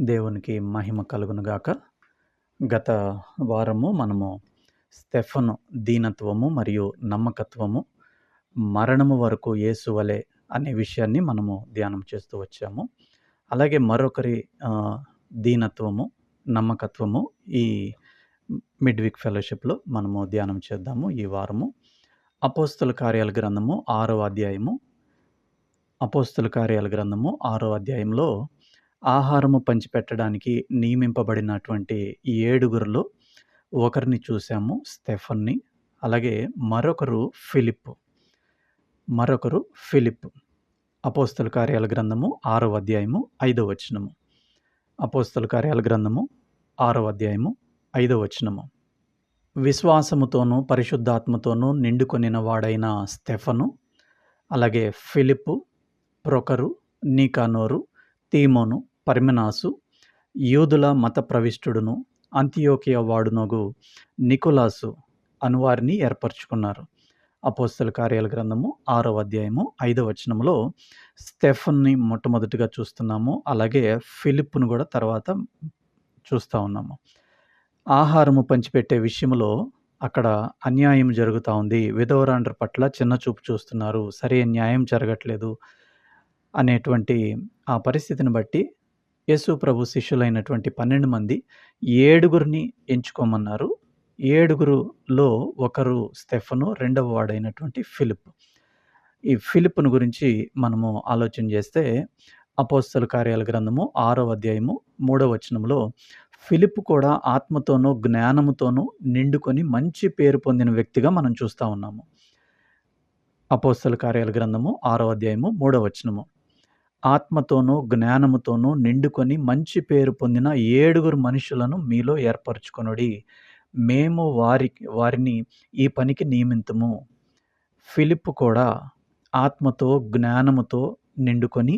దేవునికి మహిమ కలుగునుగాక. గత వారము మనము స్టెఫను దీనత్వము మరియు నమ్మకత్వము, మరణము వరకు యేసు వలె అనే విషయాన్ని మనము ధ్యానం చేస్తూ వచ్చాము. అలాగే మరొకరి దీనత్వము, నమ్మకత్వము ఈ మిడ్ వీక్ ఫెలోషిప్లో మనము ధ్యానం చేద్దాము. ఈ వారము అపోస్తల కార్యాల గ్రంథము 6వ అధ్యాయము. అపోస్తల కార్యాల గ్రంథము 6వ అధ్యాయంలో ఆహారము పంచిపెట్టడానికి నియమింపబడినటువంటి 7గురిలో ఒకరిని చూసాము, స్టెఫన్ని. అలాగే మరొకరు ఫిలిప్. అపోస్తల కార్యాల గ్రంథము 6వ అధ్యాయము 5వ వచనము. అపోస్తల కార్యాల గ్రంథము 6వ అధ్యాయము 5వ వచనము. విశ్వాసముతోనూ పరిశుద్ధాత్మతోనూ నిండుకొనిన వాడైన స్టెఫను, అలాగే ఫిలిప్పు, ప్రొకరు, నీకానోరు, తీమోను, పర్మెనాసు, యూదుల మత ప్రవిష్టుడును, అంతియోకియ వాడునగు నికోలాసు అనువారిని ఏర్పరచుకున్నారు. అపోస్తల కార్యాల గ్రంథము 6వ అధ్యాయము 5వ వచనంలో స్టెఫన్ని మొట్టమొదటిగా చూస్తున్నాము. అలాగే ఫిలిప్పును కూడా తర్వాత చూస్తూ ఉన్నాము. ఆహారము పంచిపెట్టే విషయంలో అక్కడ అన్యాయం జరుగుతూ ఉంది. విధవరాండ్ర పట్ల చిన్న చూపు చూస్తున్నారు, సరైన న్యాయం జరగట్లేదు అనేటువంటి ఆ పరిస్థితిని బట్టి యేసు ప్రభు శిష్యులైనటువంటి 12 మంది 7గురిని ఎంచుకోమన్నారు. 7గురులో ఒకరు స్టెఫను, రెండవ వాడైనటువంటి ఫిలిప్. ఈ ఫిలిప్ను గురించి మనము ఆలోచన చేస్తే అపోస్తల కార్యాల గ్రంథము 6వ అధ్యాయము 3వ వచనంలో ఫిలిప్ కూడా ఆత్మతోనూ జ్ఞానముతోనూ నిండుకొని మంచి పేరు పొందిన వ్యక్తిగా మనం చూస్తూ ఉన్నాము. అపోస్తల కార్యాల గ్రంథము 6వ అధ్యాయము 3వ వచనము. ఆత్మతోనూ జ్ఞానముతోనూ నిండుకొని మంచి పేరు పొందిన 7గురు మనుషులను మీలో ఏర్పరచుకొనుడి, మేము వారిని ఈ పనికి నియమింతుము. ఫిలిప్ కూడా ఆత్మతో జ్ఞానముతో నిండుకొని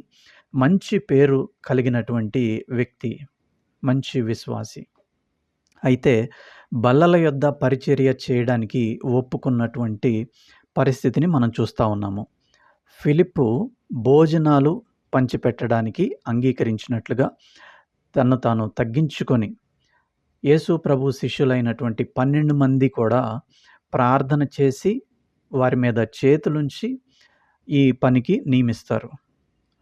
మంచి పేరు కలిగినటువంటి వ్యక్తి, మంచి విశ్వాసి. అయితే బల్లల యొద్ద పరిచర్య చేయడానికి ఒప్పుకున్నటువంటి పరిస్థితిని మనం చూస్తూ ఉన్నాము. ఫిలిప్పు భోజనాలు పంచిపెట్టడానికి అంగీకరించినట్లుగా తను తాను తగ్గించుకొని యేసు ప్రభు శిష్యులైనటువంటి 12 మంది కూడా ప్రార్థన చేసి వారి మీద చేతులుంచి ఈ పనికి నియమిస్తారు.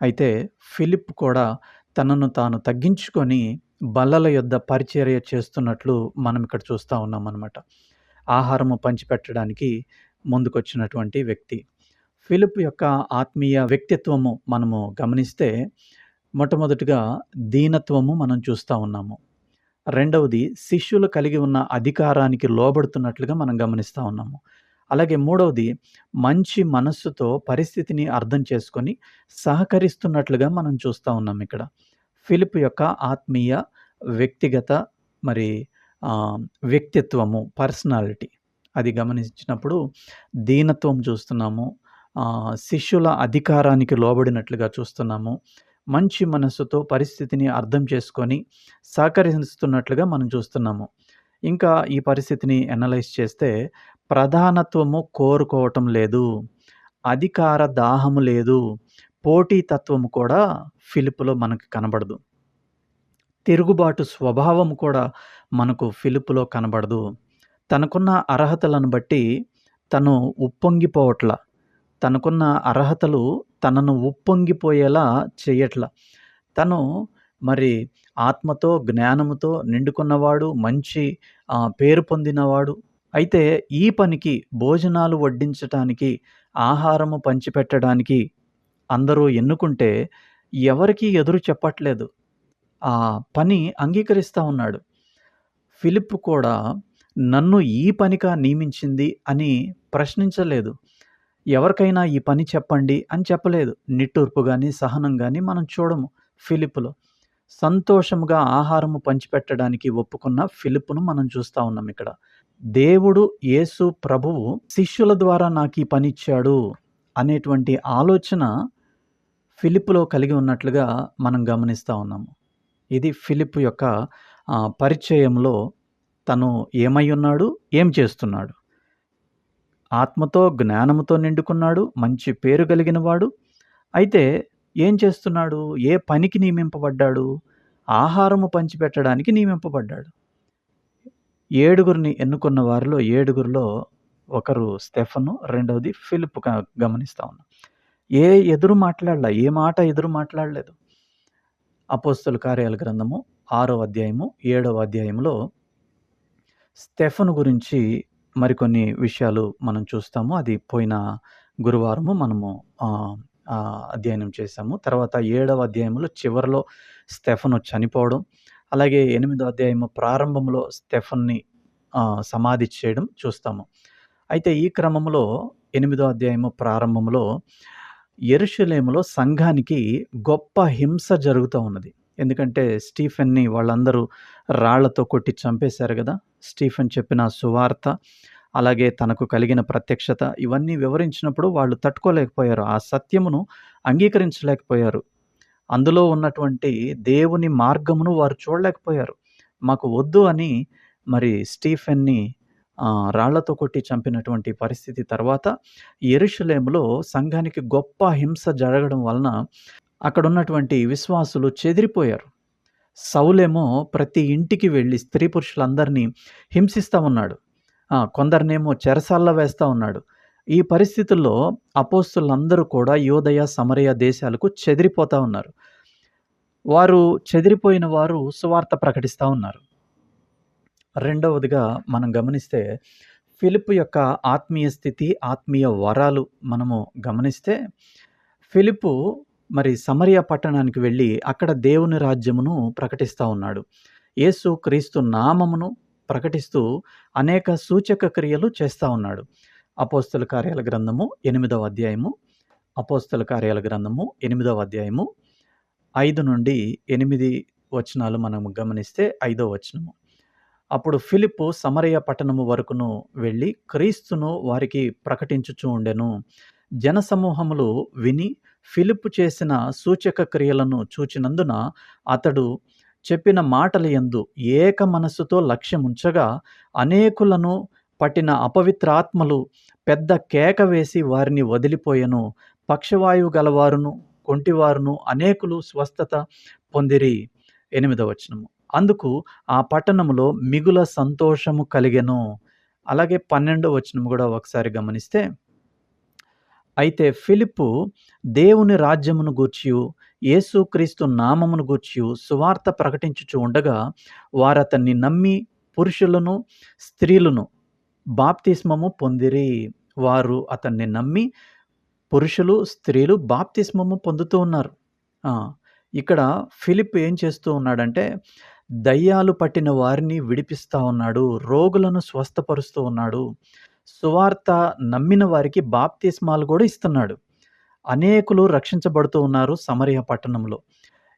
అయితే ఫిలిప్ కూడా తనను తాను తగ్గించుకొని బల్లల యొద్ద పరిచర్య చేస్తున్నట్లు మనం ఇక్కడ చూస్తూ ఉన్నాం అన్నమాట. ఆహారము పంచిపెట్టడానికి ముందుకొచ్చినటువంటి వ్యక్తి. ఫిలిప్ యొక్క ఆత్మీయ వ్యక్తిత్వము మనము గమనిస్తే మొట్టమొదటిగా దీనత్వము మనం చూస్తూ ఉన్నాము. రెండవది శిష్యులు కలిగి ఉన్న అధికారానికి లోబడుతున్నట్లుగా మనం గమనిస్తూ ఉన్నాము. అలాగే మూడవది మంచి మనస్సుతో పరిస్థితిని అర్థం చేసుకొని సహకరిస్తున్నట్లుగా మనం చూస్తూ ఉన్నాం. ఇక్కడ ఫిలిప్ యొక్క ఆత్మీయ వ్యక్తిగత వ్యక్తిత్వము, పర్సనాలిటీ అది గమనించినప్పుడు దీనత్వం చూస్తున్నాము, శిష్యుల అధికారానికి లోబడినట్లుగా చూస్తున్నాము, మంచి మనస్సుతో పరిస్థితిని అర్థం చేసుకొని సహకరిస్తున్నట్లుగా మనం చూస్తున్నాము. ఇంకా ఈ పరిస్థితిని అనలైజ్ చేస్తే ప్రధానత్వము కోరుకోవటం లేదు, అధికార దాహము లేదు, పోటీతత్వము కూడా ఫిలిప్లో మనకు కనబడదు, తిరుగుబాటు స్వభావం కూడా మనకు ఫిలిప్లో కనబడదు. తనకున్న అర్హతలను బట్టి తను ఉప్పొంగిపోవట్ల, తనకున్న అర్హతలు తనను ఉప్పొంగిపోయేలా చేయట్ల. తను ఆత్మతో జ్ఞానముతో నిండుకున్నవాడు, మంచి పేరు పొందినవాడు. అయితే ఈ పనికి భోజనాలు వడ్డించటానికి, ఆహారము పంచిపెట్టడానికి అందరూ ఎన్నుకుంటే ఎవరికీ ఎదురు చెప్పట్లేదు, ఆ పని అంగీకరిస్తూ ఉన్నాడు. ఫిలిప్ కూడా నన్ను ఈ పనిగా నియమించింది అని ప్రశ్నించలేదు, ఎవరికైనా ఈ పని చెప్పండి అని చెప్పలేదు. నిట్టూర్పు కానీ సహనం కానీ మనం చూడము ఫిలిప్లో. సంతోషముగా ఆహారము పంచిపెట్టడానికి ఒప్పుకున్న ఫిలిప్ను మనం చూస్తూ ఉన్నాం. ఇక్కడ దేవుడు యేసు ప్రభువు శిష్యుల ద్వారా నాకు ఈ పని ఇచ్చాడు అనేటువంటి ఆలోచన ఫిలిప్లో కలిగి ఉన్నట్లుగా మనం గమనిస్తూ ఉన్నాము. ఇది ఫిలిప్ యొక్క పరిచయంలో తను ఏమై ఉన్నాడు, ఏం చేస్తున్నాడు. ఆత్మతో జ్ఞానముతో నిండుకున్నాడు, మంచి పేరు కలిగిన వాడు, అయితే ఏం చేస్తున్నాడు? ఏ పనికి నియమింపబడ్డాడు? ఆహారము పంచిపెట్టడానికి నియమింపబడ్డాడు. ఏడుగురిని ఎన్నుకున్న వారిలో ఏడుగురిలో ఒకరు స్టెఫను, రెండవది ఫిలిప్ గమనిస్తా ఉన్నాం. ఏ ఎదురు మాట్లాడలా. ఏ మాట ఎదురు మాట్లాడలేదు. అపోస్తలుల కార్యాల గ్రంథము 6వ అధ్యాయము, 7వ అధ్యాయంలో స్టెఫను గురించి మరికొన్ని విషయాలు మనం చూస్తాము. అది పోయిన గురువారము మనము అధ్యయనం చేశాము. తర్వాత 7వ అధ్యాయంలో చివరిలో స్టెఫను చనిపోవడం, అలాగే 8వ అధ్యాయము ప్రారంభంలో స్టెఫన్‌ని సమాధి చేయడం చూస్తాము. అయితే ఈ క్రమంలో 8వ అధ్యాయము ప్రారంభంలో యెరూషలేములో సంఘానికి గొప్ప హింస జరుగుతా ఉన్నది. ఎందుకంటే స్టీఫెన్‌ని వాళ్ళందరూ రాళ్లతో కొట్టి చంపేశారు గదా! స్టీఫెన్ చెప్పిన సువార్త, అలాగే తనకు కలిగిన ప్రత్యక్షత ఇవన్నీ వివరించినప్పుడు వాళ్ళు తట్టుకోలేకపోయారు. ఆ సత్యమును అంగీకరించలేకపోయారు. అందులో ఉన్నటువంటి దేవుని మార్గమును వారు చూడలేకపోయారు. మాకు వద్దు అని మరి స్టీఫెన్‌ని రాళ్లతో కొట్టి చంపినటువంటి పరిస్థితి తర్వాత యెరూషలేములో సంఘానికి గొప్ప హింస జరగడం వలన అక్కడున్నటువంటి విశ్వాసులు చెదిరిపోయారు. సౌలేమో ప్రతి ఇంటికి వెళ్లి స్త్రీ పురుషులందరినీ హింసిస్తా ఉన్నాడు. కొందరినేమో చెరసాల్లో వేస్తా ఉన్నాడు. ఈ పరిస్థితుల్లో అపోస్తలులందరూ కూడా యూదయ, సమరయ దేశాలకు చెదిరిపోతా ఉన్నారు. వారు చెదిరిపోయిన వారు సువార్త ప్రకటిస్తా ఉన్నారు. రెండవదిగా మనం గమనిస్తే ఫిలిప్పు యొక్క ఆత్మీయ స్థితి, ఆత్మీయ వరాలు మనము గమనిస్తే ఫిలిప్పు మరి సమరయ పట్టణానికి వెళ్ళి అక్కడ దేవుని రాజ్యమును ప్రకటిస్తా ఉన్నాడు. యేసు క్రీస్తు నామమును ప్రకటిస్తూ అనేక సూచక క్రియలు చేస్తా ఉన్నాడు. అపోస్తల కార్యాల గ్రంథము 8వ అధ్యాయము, అపోస్తల కార్యాల గ్రంథము 8వ అధ్యాయము 5 నుండి 8 వచనాలు మనం గమనిస్తే 5వ వచనము. అప్పుడు ఫిలిప్పు సమరయ పట్టణము వరకును వెళ్ళి క్రీస్తును వారికి ప్రకటించుచూ ఉండెను. జనసమూహములు విని ఫిలిప్పు చేసిన సూచక క్రియలను చూచినందున అతడు చెప్పిన మాటల యందు ఏక మనస్సుతో లక్ష్యముంచగా అనేకులను పట్టిన అపవిత్రాత్మలు పెద్ద కేక వేసి వారిని వదిలిపోయెను. పక్షవాయువు గలవారును, కొంటివారును అనేకులు స్వస్థత పొందిరి. 8వ వచనము. అందుకు ఆ పట్టణములో మిగుల సంతోషము కలిగెను. అలాగే 12వ వచనం కూడా ఒకసారి గమనిస్తే, అయితే ఫిలిప్పు దేవుని రాజ్యమును గూర్చియు యేసుక్రీస్తు నామమును గూర్చియు సువార్త ప్రకటించుచు ఉండగా వారతన్ని నమ్మి పురుషులను స్త్రీలను బాప్తిస్మము పొందిరి. వారు అతన్ని నమ్మి పురుషులు స్త్రీలు బాప్తిస్మము పొందుతూ ఉన్నారు. ఇక్కడ ఫిలిప్ ఏం చేస్తూ ఉన్నాడంటే దయ్యాలు పట్టిన వారిని విడిపిస్తూ ఉన్నాడు, రోగులను స్వస్థపరుస్తూ ఉన్నాడు, సువార్త నమ్మిన వారికి బాప్తిస్మాలు కూడా ఇస్తున్నాడు. అనేకులు రక్షించబడుతూ ఉన్నారు సమరయ పట్టణంలో.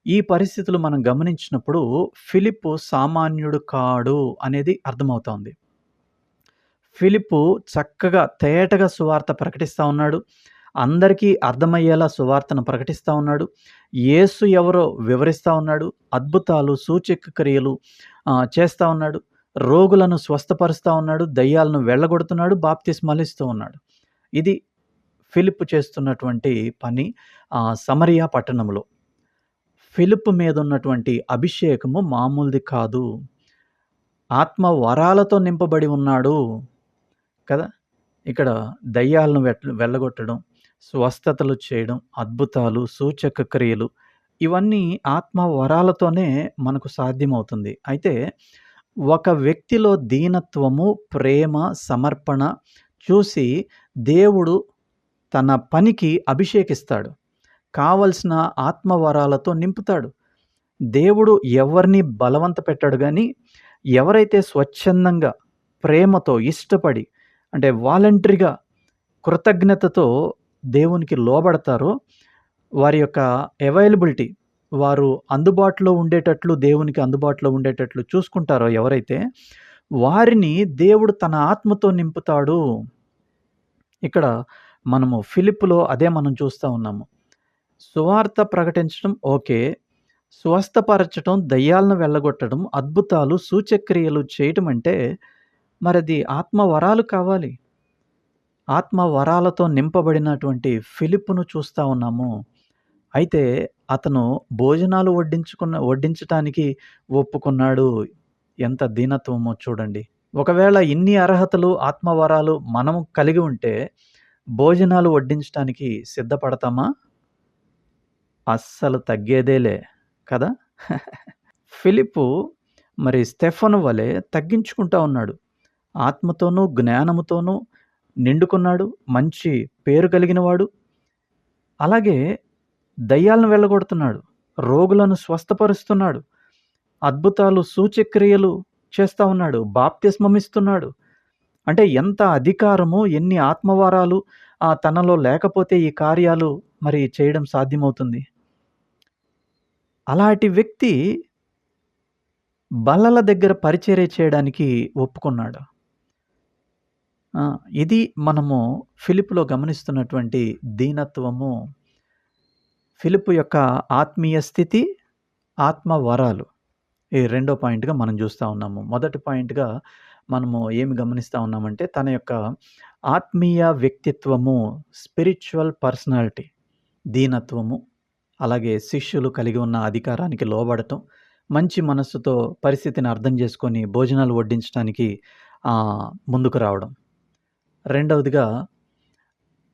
ఈ పరిస్థితులు మనం గమనించినప్పుడు ఫిలిప్పు సామాన్యుడు కాడు అనేది అర్థమవుతోంది. ఫిలిప్పు చక్కగా తేటగా సువార్త ప్రకటిస్తూ ఉన్నాడు. అందరికీ అర్థమయ్యేలా సువార్తను ప్రకటిస్తూ ఉన్నాడు. యేసు ఎవరో వివరిస్తూ ఉన్నాడు. అద్భుతాలు, సూచక క్రియలు చేస్తూ ఉన్నాడు. రోగులను స్వస్థపరుస్తూ ఉన్నాడు. దయ్యాలను వెళ్ళగొడుతున్నాడు. బాప్తిస్మాలు ఇస్తూ ఉన్నాడు. ఇది ఫిలిప్పు చేస్తున్నటువంటి పని సమరయ పట్టణంలో. ఫిలిప్పు మీద ఉన్నటువంటి అభిషేకము మామూలుది కాదు. ఆత్మ వరాలతో నింపబడి ఉన్నాడు కదా. ఇక్కడ దయ్యాలను వెళ్ళగొట్టడం, స్వస్థతలు చేయడం, అద్భుతాలు, సూచక క్రియలు ఇవన్నీ ఆత్మ వరాలతోనే మనకు సాధ్యమవుతుంది. అయితే ఒక వ్యక్తిలో దీనత్వము, ప్రేమ, సమర్పణ చూసి దేవుడు తన పనికి అభిషేకిస్తాడు. కావలసిన ఆత్మవరాలతో నింపుతాడు. దేవుడు ఎవరిని బలవంత పెట్టాడు కానీ ఎవరైతే స్వచ్ఛందంగా ప్రేమతో ఇష్టపడి అంటే వాలంటరీగా కృతజ్ఞతతో దేవునికి లోబడతారో వారి యొక్క అవైలబిలిటీ వారు అందుబాటులో ఉండేటట్లు దేవునికి అందుబాటులో ఉండేటట్లు చూసుకుంటారో ఎవరైతే వారిని దేవుడు తన ఆత్మతో నింపుతాడు. ఇక్కడ మనము ఫిలిప్పులో అదే మనం చూస్తూ ఉన్నాము. సువార్త ప్రకటించడం ఓకే, స్వస్థపరచడం, దయ్యాలను వెళ్ళగొట్టడం, అద్భుతాలు, సూచక్రియలు చేయటం అంటే మరది ఆత్మ వరాలు కావాలి. ఆత్మ వరాలతో నింపబడినటువంటి ఫిలిప్పును చూస్తూ ఉన్నాము. అయితే అతను భోజనాలు వడ్డించటానికి ఒప్పుకున్నాడు. ఎంత దీనత్వమో చూడండి. ఒకవేళ ఇన్ని అర్హతలు, ఆత్మవరాలు మనం కలిగి ఉంటే భోజనాలు వడ్డించటానికి సిద్ధపడతామా? అస్సలు తగ్గేదేలే కదా! ఫిలిప్పు మరి స్టెఫను వలె తగ్గించుకుంటా ఉన్నాడు. ఆత్మతోనూ, జ్ఞానముతోనూ నిండుకున్నాడు. మంచి పేరు కలిగినవాడు. అలాగే దయ్యాలను వెళ్ళగొడుతున్నాడు. రోగులను స్వస్థపరుస్తున్నాడు. అద్భుతాలు, సూచక్రియలు చేస్తా ఉన్నాడు. బాప్తిస్మం ఇస్తున్నాడు. అంటే ఎంత అధికారము, ఎన్ని ఆత్మవరాలు తనలో లేకపోతే ఈ కార్యాలు మరి చేయడం సాధ్యమవుతుంది. అలాంటి వ్యక్తి బల్లల దగ్గర పరిచర్య చేయడానికి ఒప్పుకున్నాడు. ఇది మనము ఫిలిప్పులో గమనిస్తున్నటువంటి దీనత్వము. ఫిలిప్పు యొక్క ఆత్మీయ స్థితి, ఆత్మ వరాలు. ఈ రెండో పాయింట్‌గా మనం చూస్తా ఉన్నాము. మొదటి పాయింట్‌గా మనము ఏమి గమనిస్తా ఉన్నామంటే తన యొక్క ఆత్మీయ వ్యక్తిత్వము, స్పిరిచ్యువల్ పర్సనాలిటీ, దీనత్వము, అలాగే శిష్యులు కలిగి ఉన్న అధికారానికి లోబడటం, మంచి మనస్సుతో పరిస్థితిని అర్థం చేసుకొని భోజనాలు వడ్డించడానికి ముందుకు రావడం. రెండవదిగా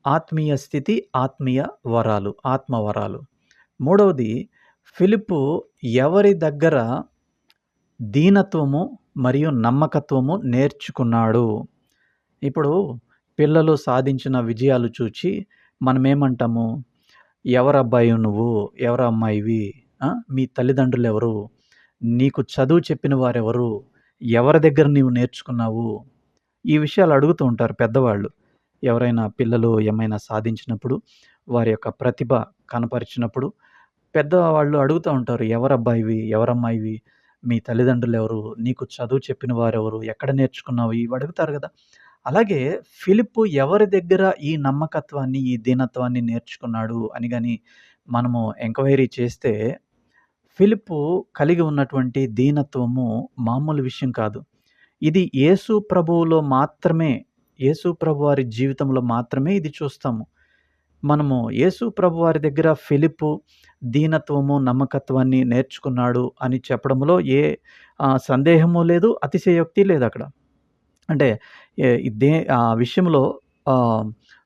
ఆత్మీయ స్థితి, ఆత్మీయ వరాలు, ఆత్మవరాలు. మూడవది ఫిలిప్పు ఎవరి దగ్గర దీనత్వము మరియు నమ్మకత్వము నేర్చుకున్నాడు. ఇప్పుడు పిల్లలు సాధించిన విజయాలు చూచి మనమేమంటాము? ఎవరబ్బాయి నువ్వు? ఎవరమ్మాయివి? మీ తల్లిదండ్రులు ఎవరు? నీకు చదువు చెప్పిన వారెవరు? ఎవరి దగ్గర నీవు నేర్చుకున్నావు? ఈ విషయాలు అడుగుతూ ఉంటారు పెద్దవాళ్ళు. ఎవరైనా పిల్లలు ఏమైనా సాధించినప్పుడు, వారి యొక్క ప్రతిభ కనపరిచినప్పుడు పెద్దవాళ్ళు అడుగుతూ ఉంటారు. ఎవరబ్బాయివి? ఎవరమ్మాయివి? మీ తల్లిదండ్రులు ఎవరు? నీకు చదువు చెప్పిన వారెవరు? ఎక్కడ నేర్చుకున్నావు? ఇవి అడుగుతారు గదా! అలాగే ఫిలిప్పు ఎవరి దగ్గర ఈ నమ్మకత్వాన్ని, ఈ దీనత్వాన్ని నేర్చుకున్నాడు అని గాని మనము ఎంక్వైరీ చేస్తే, ఫిలిప్పు కలిగి ఉన్నటువంటి దీనత్వము మామూలు విషయం కాదు. ఇది యేసు ప్రభువులో మాత్రమే, యేసు ప్రభువారి జీవితంలో మాత్రమే ఇది చూస్తాము. మనము యేసు ప్రభువారి దగ్గర ఫిలిప్పు దీనత్వము, నమ్మకత్వాన్ని నేర్చుకున్నాడు అని చెప్పడంలో ఏ సందేహము లేదు, అతిశయోక్తి లేదక్కడ. అంటే ఆ విషయంలో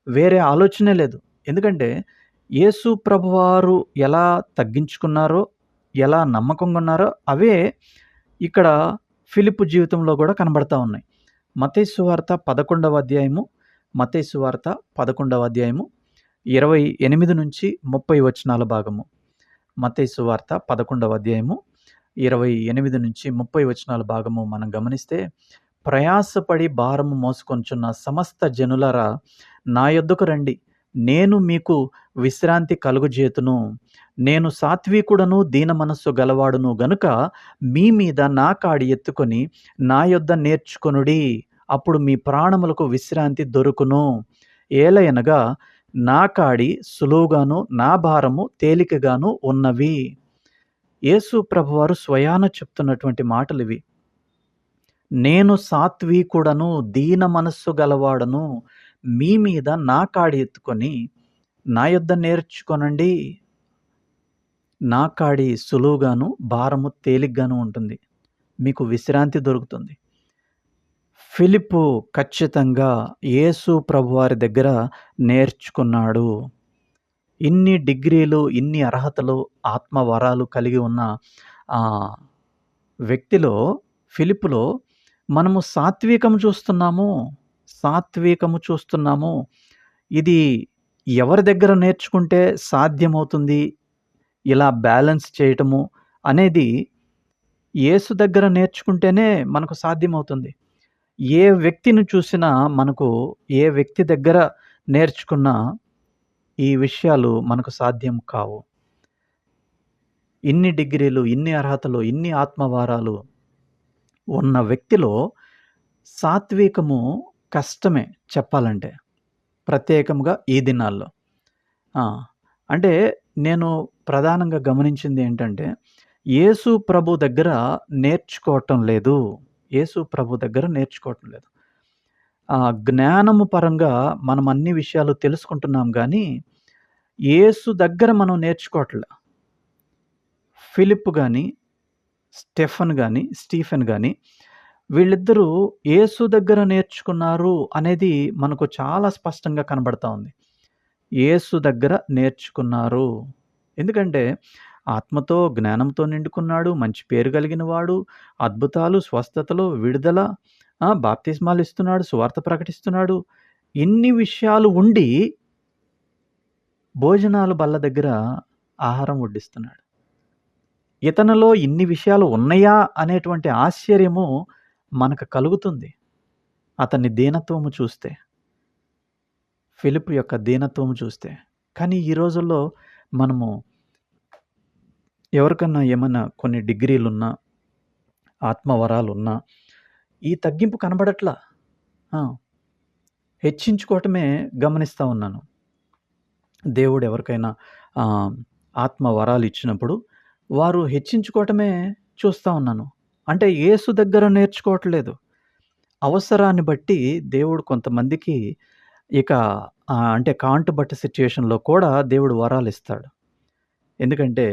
వేరే ఆలోచనే లేదు. ఎందుకంటే యేసు ప్రభువారు ఎలా తగ్గించుకున్నారో, ఎలా నమ్మకంగా ఉన్నారో అవే ఇక్కడ ఫిలిప్పు జీవితంలో కూడా కనబడతా ఉన్నాయి. మత్తయి సువార్త 11వ అధ్యాయము, మత్తయి సువార్త 11వ అధ్యాయము 28-30 వచనాల భాగము. మత్తయి సువార్త 11వ అధ్యాయము 28-30 వచనాల భాగము మనం గమనిస్తే, ప్రయాసపడి భారము మోసుకొనుచున్న సమస్త జనులారా నా యొద్దకు రండి, నేను మీకు విశ్రాంతి కలుగజేతును. నేను సాత్వికుడను, దీన మనస్సు గలవాడును గనుక మీ మీద నా కాడి ఎత్తుకొని నా యొద్ద నేర్చుకొనుడి, అప్పుడు మీ ప్రాణములకు విశ్రాంతి దొరుకును. ఏలయనగా నా కాడి సులువుగాను, నా భారము తేలికగాను ఉన్నవి. యేసు ప్రభువారు స్వయాన చెప్తున్నటువంటి మాటలివి. నేను సాత్వికుడను, దీన మనస్సు గలవాడను, మీ మీద నా కాడి ఎత్తుకొని నా యొద్ద నేర్చుకొనండి. నా కాడి సులువుగాను, భారము తేలిగ్గాను ఉంటుంది. మీకు విశ్రాంతి దొరుకుతుంది. ఫిలిప్పు ఖచ్చితంగా యేసు ప్రభువారి దగ్గర నేర్చుకున్నాడు. ఇన్ని డిగ్రీలు, ఇన్ని అర్హతలు, ఆత్మవరాలు కలిగి ఉన్న వ్యక్తిలో, ఫిలిప్పులో మనము సాత్వికము చూస్తున్నాము. ఇది ఎవరి దగ్గర నేర్చుకుంటే సాధ్యమవుతుంది ఇలా బ్యాలెన్స్ చేయటము అనేది? యేసు దగ్గర నేర్చుకుంటేనే మనకు సాధ్యమవుతుంది. ఏ వ్యక్తిని చూసినా మనకు, ఏ వ్యక్తి దగ్గర నేర్చుకున్నా ఈ విషయాలు మనకు సాధ్యం కావు. ఇన్ని డిగ్రీలు, ఇన్ని అర్హతలు, ఇన్ని ఆత్మవారాలు ఉన్న వ్యక్తిలో సాత్వికము కష్టమే చెప్పాలంటే, ప్రత్యేకంగా ఈ దినాల్లో. అంటే నేను ప్రధానంగా గమనించింది ఏంటంటే, యేసు ప్రభు దగ్గర నేర్చుకోవటం లేదు. జ్ఞానము పరంగా మనం అన్ని విషయాలు తెలుసుకుంటున్నాం గానీ, యేసు దగ్గర మనం నేర్చుకోవట్లే. ఫిలిప్ గాని, స్టీఫెన్ గాని వీళ్ళిద్దరూ యేసు దగ్గర నేర్చుకున్నారు అనేది మనకు చాలా స్పష్టంగా కనబడతా ఉంది. యేసు దగ్గర నేర్చుకున్నారు. ఎందుకంటే ఆత్మతో, జ్ఞానంతో నిండుకున్నాడు. మంచి పేరు కలిగిన వాడు. అద్భుతాలు, స్వస్థతలు, విడుదల, బాప్తిస్మాలు ఇస్తున్నాడు. సువార్త ప్రకటిస్తున్నాడు. ఇన్ని విషయాలు ఉండి భోజనాల బల్ల దగ్గర ఆహారం వడ్డిస్తున్నాడు. ఇతనిలో ఇన్ని విషయాలు ఉన్నయా అనేటువంటి ఆశ్చర్యము మనకు కలుగుతుంది. అతని దీనత్వము చూస్తే. ఫిలిప్ యొక్క దీనత్వము చూస్తే. కానీ ఈ రోజుల్లో మనము ఎవరికన్నా ఏమన్నా కొన్ని డిగ్రీలున్నా, ఆత్మవరాలున్నా ఈ తగ్గింపు కనబడట్లా. హెచ్చించుకోవటమే గమనిస్తా ఉన్నాను. దేవుడు ఎవరికైనా ఆత్మవరాలు ఇచ్చినప్పుడు వారు హెచ్చించుకోవటమే చూస్తా ఉన్నాను. అంటే యేసు దగ్గర నేర్చుకోవట్లేదు. అవసరాన్ని బట్టి దేవుడు కొంతమందికి ఇక అంటే కాంటు బట్టి సిట్యుయేషన్‌లో కూడా దేవుడు వరాలిస్తాడు. ఎందుకంటే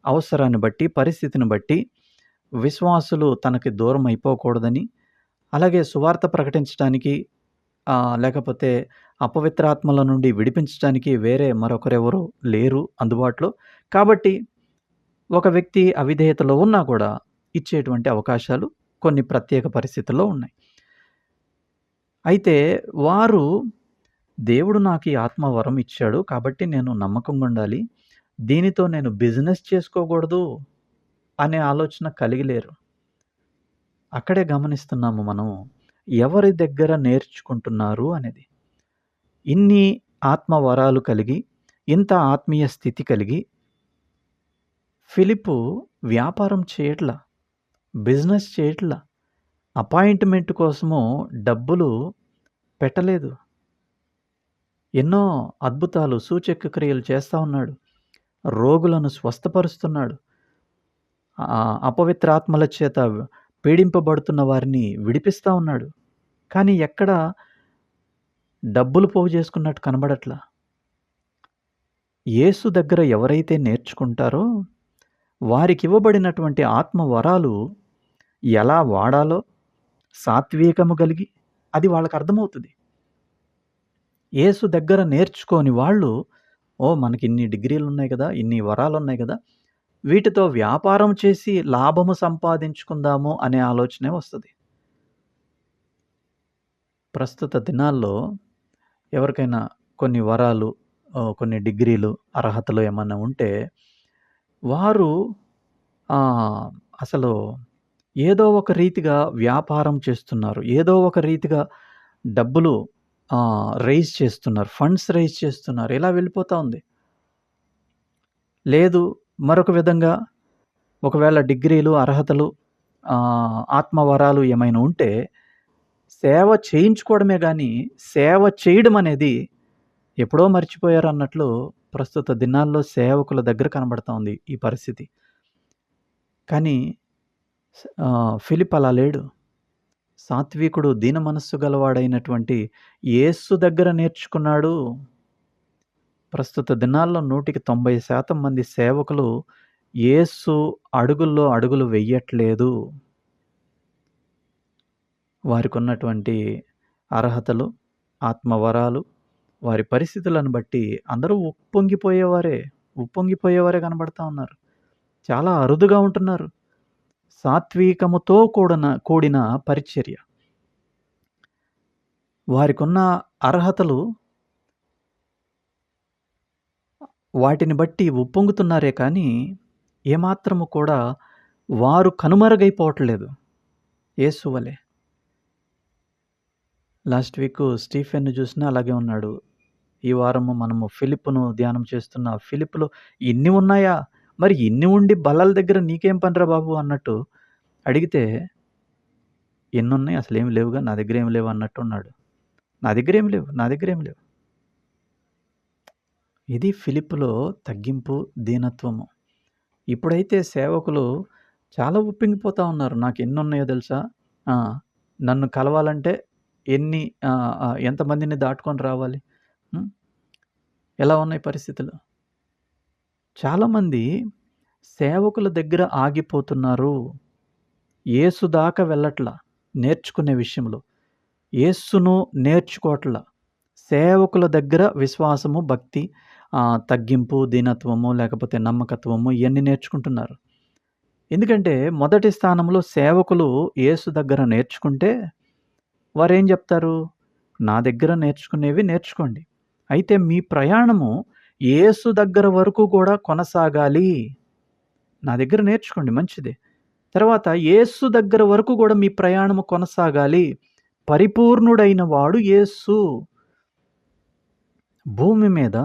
అవసరాన్ని బట్టి, పరిస్థితిని బట్టి విశ్వాసులు తనకి దూరం అయిపోకూడదని, అలాగే సువార్త ప్రకటించడానికి లేకపోతే అపవిత్రాత్మల నుండి విడిపించడానికి వేరే మరొకరెవరు లేరు అందుబాటులో. కాబట్టి ఒక వ్యక్తి అవిధేయతలో ఉన్నా కూడా ఇచ్చేటువంటి అవకాశాలు కొన్ని ప్రత్యేక పరిస్థితుల్లో ఉన్నాయి. అయితే వారు దేవుడు నాకు ఈ ఆత్మవరం ఇచ్చాడు కాబట్టి నేను నమ్మకంగా ఉండాలి. దీనితో నేను బిజినెస్ చేసుకోకూడదు అనే ఆలోచన కలిగిలేరు. అక్కడే గమనిస్తున్నాము మనం ఎవరి దగ్గర నేర్చుకుంటున్నారు అనేది. ఇన్ని ఆత్మవరాలు కలిగి, ఇంత ఆత్మీయ స్థితి కలిగి ఫిలిప్పు వ్యాపారం చేయట్లా, బిజినెస్ చేయట్లా, అపాయింట్మెంట్ కోసము డబ్బులు పెట్టలేదు. ఎన్నో అద్భుతాలు, సూచక క్రియలు చేస్తూ ఉన్నాడు. రోగులను స్వస్థపరుస్తున్నాడు. అపవిత్రాత్మల చేత పీడింపబడుతున్న వారిని విడిపిస్తూ ఉన్నాడు. కానీ ఎక్కడ డబ్బులు పోగు చేసుకున్నట్టు కనబడట్లా. యేసు దగ్గర ఎవరైతే నేర్చుకుంటారో వారికి ఇవ్వబడినటువంటి ఆత్మవరాలు ఎలా వాడాలో సాత్వికము కలిగి అది వాళ్ళకి అర్థమవుతుంది. యేసు దగ్గర నేర్చుకోని వాళ్ళు మనకి ఇన్ని డిగ్రీలు ఉన్నాయి కదా, ఇన్ని వరాలు ఉన్నాయి కదా, వీటితో వ్యాపారం చేసి లాభము సంపాదించుకుందాము అనే ఆలోచనే వస్తుంది. ప్రస్తుత దినాల్లో ఎవరికైనా కొన్ని వరాలు, కొన్ని డిగ్రీలు, అర్హతలు ఏమన్నా ఉంటే వారు అసలు ఏదో ఒక రీతిగా వ్యాపారం చేస్తున్నారు. ఏదో ఒక రీతిగా డబ్బులు రైజ్ చేస్తున్నారు. ఫండ్స్ రైజ్ చేస్తున్నారు. ఇలా వెళ్ళిపోతూ ఉంది. లేదు మరొక విధంగా ఒకవేళ డిగ్రీలు, అర్హతలు, ఆత్మవరాలు ఏమైనా ఉంటే సేవ చేయించుకోవడమే కానీ సేవ చేయడం అనేది ఎప్పుడో మర్చిపోయారు అన్నట్లు ప్రస్తుత దినాల్లో సేవకుల దగ్గర కనబడతా ఉంది ఈ పరిస్థితి. కానీ ఫిలిప్ అలా లేడు. సాత్వికుడు, దీన మనస్సు గలవాడైనటువంటి యేసు దగ్గర నేర్చుకున్నాడు. ప్రస్తుత దినాల్లో 190% మంది సేవకులు యేసు అడుగుల్లో అడుగులు వెయ్యట్లేదు. వారికి ఉన్నటువంటి అర్హతలు, ఆత్మవరాలు, వారి పరిస్థితులను బట్టి అందరూ ఉప్పొంగిపోయేవారే కనబడతా ఉన్నారు. చాలా అరుదుగా ఉంటున్నారు. సాత్వికముతో కూడిన పరిచర్య. వారికున్న అర్హతలు వాటిని బట్టి ఉప్పొంగుతున్నారే కానీ ఏమాత్రము కూడా వారు కనుమరుగైపోవట్లేదు యేసు వలె. లాస్ట్ వీక్ స్టీఫెన్‌ని చూసినా అలాగే ఉన్నాడు. ఈ వారము మనము ఫిలిప్పును ధ్యానం చేస్తున్న ఫిలిప్‌లో ఇన్ని ఉన్నాయా? మరి ఇన్ని ఉండి బల్లల దగ్గర నీకేం పనిరా బాబు అన్నట్టు అడిగితే ఎన్నున్నాయి అసలేమి లేవుగా, నా దగ్గర ఏమి లేవు అన్నట్టు ఉన్నాడు. నా దగ్గర ఏమి లేవు. ఇది ఫిలిప్పులో తగ్గింపు, దీనత్వము. ఇప్పుడైతే సేవకులు చాలా ఉప్పొంగిపోతా ఉన్నారు. నాకు ఎన్నున్నాయో తెలుసా? నన్ను కలవాలంటే ఎంతమందిని దాటుకొని రావాలి? ఎలా ఉన్నాయి పరిస్థితులు? చాలామంది సేవకుల దగ్గర ఆగిపోతున్నారు. యేసు దాకా వెళ్ళట్ల నేర్చుకునే విషయంలో. యేసును నేర్చుకోవట్ల. సేవకుల దగ్గర విశ్వాసము, భక్తి, తగ్గింపు, దీనత్వము, లేకపోతే నమ్మకత్వము ఇయన్నీ నేర్చుకుంటున్నారు. ఎందుకంటే మొదటి స్థానంలో సేవకులు యేసు దగ్గర నేర్చుకుంటే వారేం చెప్తారు? నా దగ్గర నేర్చుకునేవి నేర్చుకోండి. అయితే మీ ప్రయాణము యేసు దగ్గర వరకు కూడా కొనసాగాలి. నా దగ్గర నేర్చుకోండి మంచిదే. తర్వాత యేసు దగ్గర వరకు కూడా మీ ప్రయాణము కొనసాగాలి. పరిపూర్ణుడైన వాడు యేసు. భూమి మీద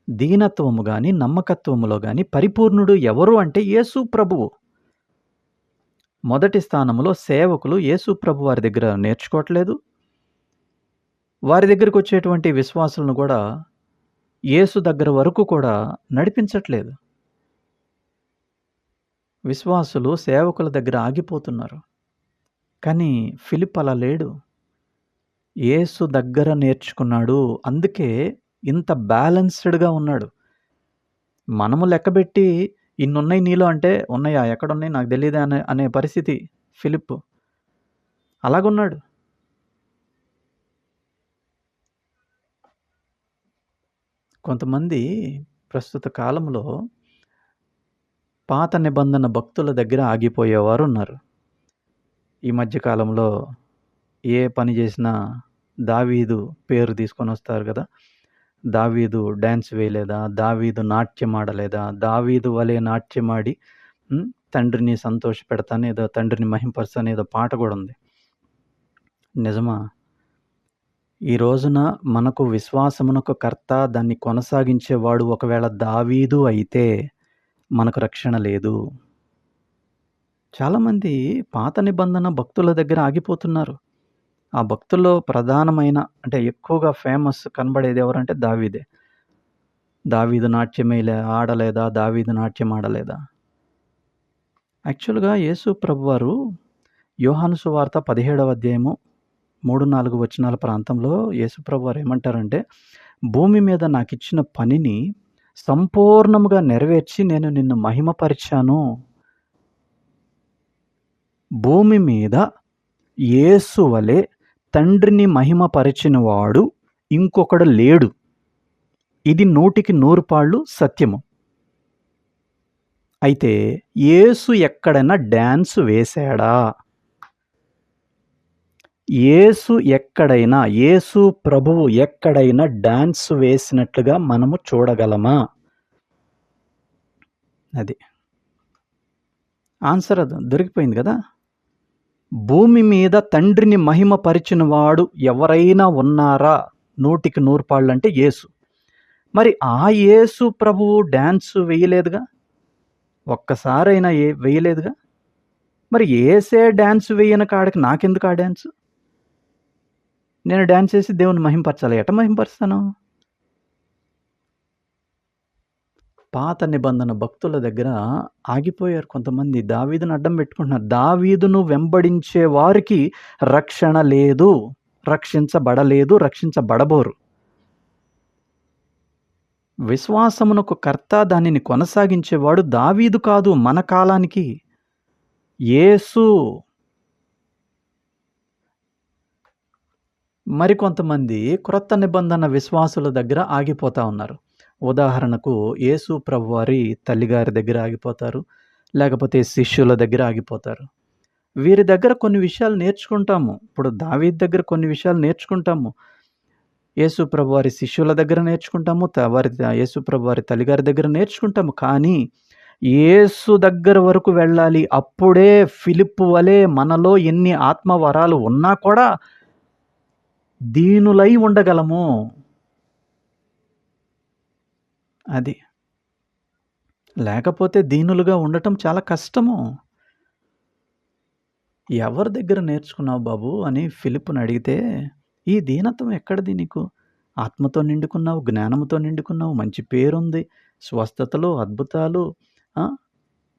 దీనత్వము గాని, నమ్మకత్వములో గాని పరిపూర్ణుడు ఎవరు అంటే యేసు ప్రభువు. మొదటి స్థానంలో సేవకులు యేసు ప్రభు వారి దగ్గర నేర్చుకోవట్లేదు. వారి దగ్గరకొచ్చేటువంటి విశ్వాసులను కూడా యేసు దగ్గర వరకు కూడా నడిపించట్లేదు. విశ్వాసులు సేవకుల దగ్గర ఆగిపోతున్నారు. కానీ ఫిలిప్ అలా లేడు. యేసు దగ్గర నేర్చుకున్నాడు. అందుకే ఇంత బ్యాలెన్స్‌డ్‌గా ఉన్నాడు. మనము లెక్కబెట్టి ఇన్నున్నయి నీలో అంటే, ఉన్నయా? ఎక్కడున్నయి? నాకు తెలీదే అనే పరిస్థితి ఫిలిప్. అలాగున్నాడు. కొంతమంది ప్రస్తుత కాలంలో పాత నిబంధన భక్తుల దగ్గర ఆగిపోయేవారున్నారు. ఈ మధ్య కాలంలో ఏ పని చేసినా దావీదు పేరు తీసుకొనొస్తారు గదా! దావీదు డాన్స్ వేయలేదా? దావీదు నాట్యం ఆడలేదా? దావీదు వలె నాట్యమాడి తండ్రిని సంతోషపెడతాను, ఏదో తండ్రిని మహింపరుస్తాను ఏదో పాట గూడా ఉంది. నిజమా? ఈ రోజున మనకు విశ్వాసమునకు కర్త, దాన్ని కొనసాగించేవాడు ఒకవేళ దావీదు అయితే మనకు రక్షణ లేదు. చాలామంది పాత నిబంధన భక్తుల దగ్గర ఆగిపోతున్నారు. ఆ భక్తుల్లో ప్రధానమైన అంటే ఎక్కువగా ఫేమస్ కనబడేది ఎవరంటే దావీదే. దావీదు ఆడలేదా? దావీదు నాట్యం ఆడలేదా? యాక్చువల్‌గా యేసు ప్రభువారు యోహాను సువార్త 17వ అధ్యాయము 3, 4 వచనాల ప్రాంతంలో యేసు ప్రభువారు ఏమంటారంటే, భూమి మీద నాకిచ్చిన పనిని సంపూర్ణముగా నెరవేర్చి నేను నిన్ను మహిమపరిచాను. భూమి మీద యేసు వలె తండ్రిని మహిమపరిచినవాడు ఇంకొకడు లేడు. ఇది 100కి 100 పాళ్ళు సత్యము. అయితే యేసు ఎక్కడైనా డాన్స్ వేశాడా? యేసు ప్రభువు ఎక్కడైనా డాన్స్ వేసినట్లుగా మనము చూడగలమా? అది. ఆన్సర్ అది దొరికిపోయింది కదా! భూమి మీద తండ్రిని మహిమపరిచిన వాడు ఎవరైనా ఉన్నారా? 100కి 100 పాళ్ళంటే యేసు. మరి ఆ యేసు ప్రభువు డాన్స్ వేయలేదుగా? ఒక్కసారైనా వేయలేదుగా? మరి యేసే డాన్స్ వేయని కాడికి నాకెందుకు ఆ డాన్స్? నేను డాన్స్ చేసి దేవుని మహిమపరచాలి. ఎట్ట మహిమపరుస్తాను? పాత నిబంధన భక్తుల దగ్గర ఆగిపోయారు కొంతమంది. దావీదును అడ్డం పెట్టుకుంటున్నారు. దావీదును వెంబడించే వారికి రక్షణ లేదు, రక్షించబడలేదు, రక్షించబడబోరు. విశ్వాసమునకు కర్త, దానిని కొనసాగించేవాడు దావీదు కాదు మన కాలానికి, యేసు. మరికొంతమంది క్రొత్త నిబంధన విశ్వాసుల దగ్గర ఆగిపోతా ఉన్నారు. ఉదాహరణకు యేసు ప్రభువారి తల్లిగారి దగ్గర ఆగిపోతారు, లేకపోతే శిష్యుల దగ్గర ఆగిపోతారు. వీరి దగ్గర కొన్ని విషయాలు నేర్చుకుంటాము. ఇప్పుడు దావీదు దగ్గర కొన్ని విషయాలు నేర్చుకుంటాము. యేసు ప్రభువారి శిష్యుల దగ్గర నేర్చుకుంటాము, యేసు ప్రభువారి తల్లిగారి దగ్గర నేర్చుకుంటాము. కానీ యేసు దగ్గర వరకు వెళ్ళాలి. అప్పుడే ఫిలిప్పు వలె మనలో ఎన్ని ఆత్మవరాలు ఉన్నా కూడా దీనులై ఉండగలము. అది. లేకపోతే దీనులుగా ఉండటం చాలా కష్టము. ఎవరి దగ్గర నేర్చుకున్నావు బాబు అని ఫిలిప్పుని అడిగితే, ఈ దీనత్వం ఎక్కడిది నీకు? ఆత్మతో నిండుకున్నావు, జ్ఞానంతో నిండుకున్నావు, మంచి పేరుంది, స్వస్థతలు, అద్భుతాలు,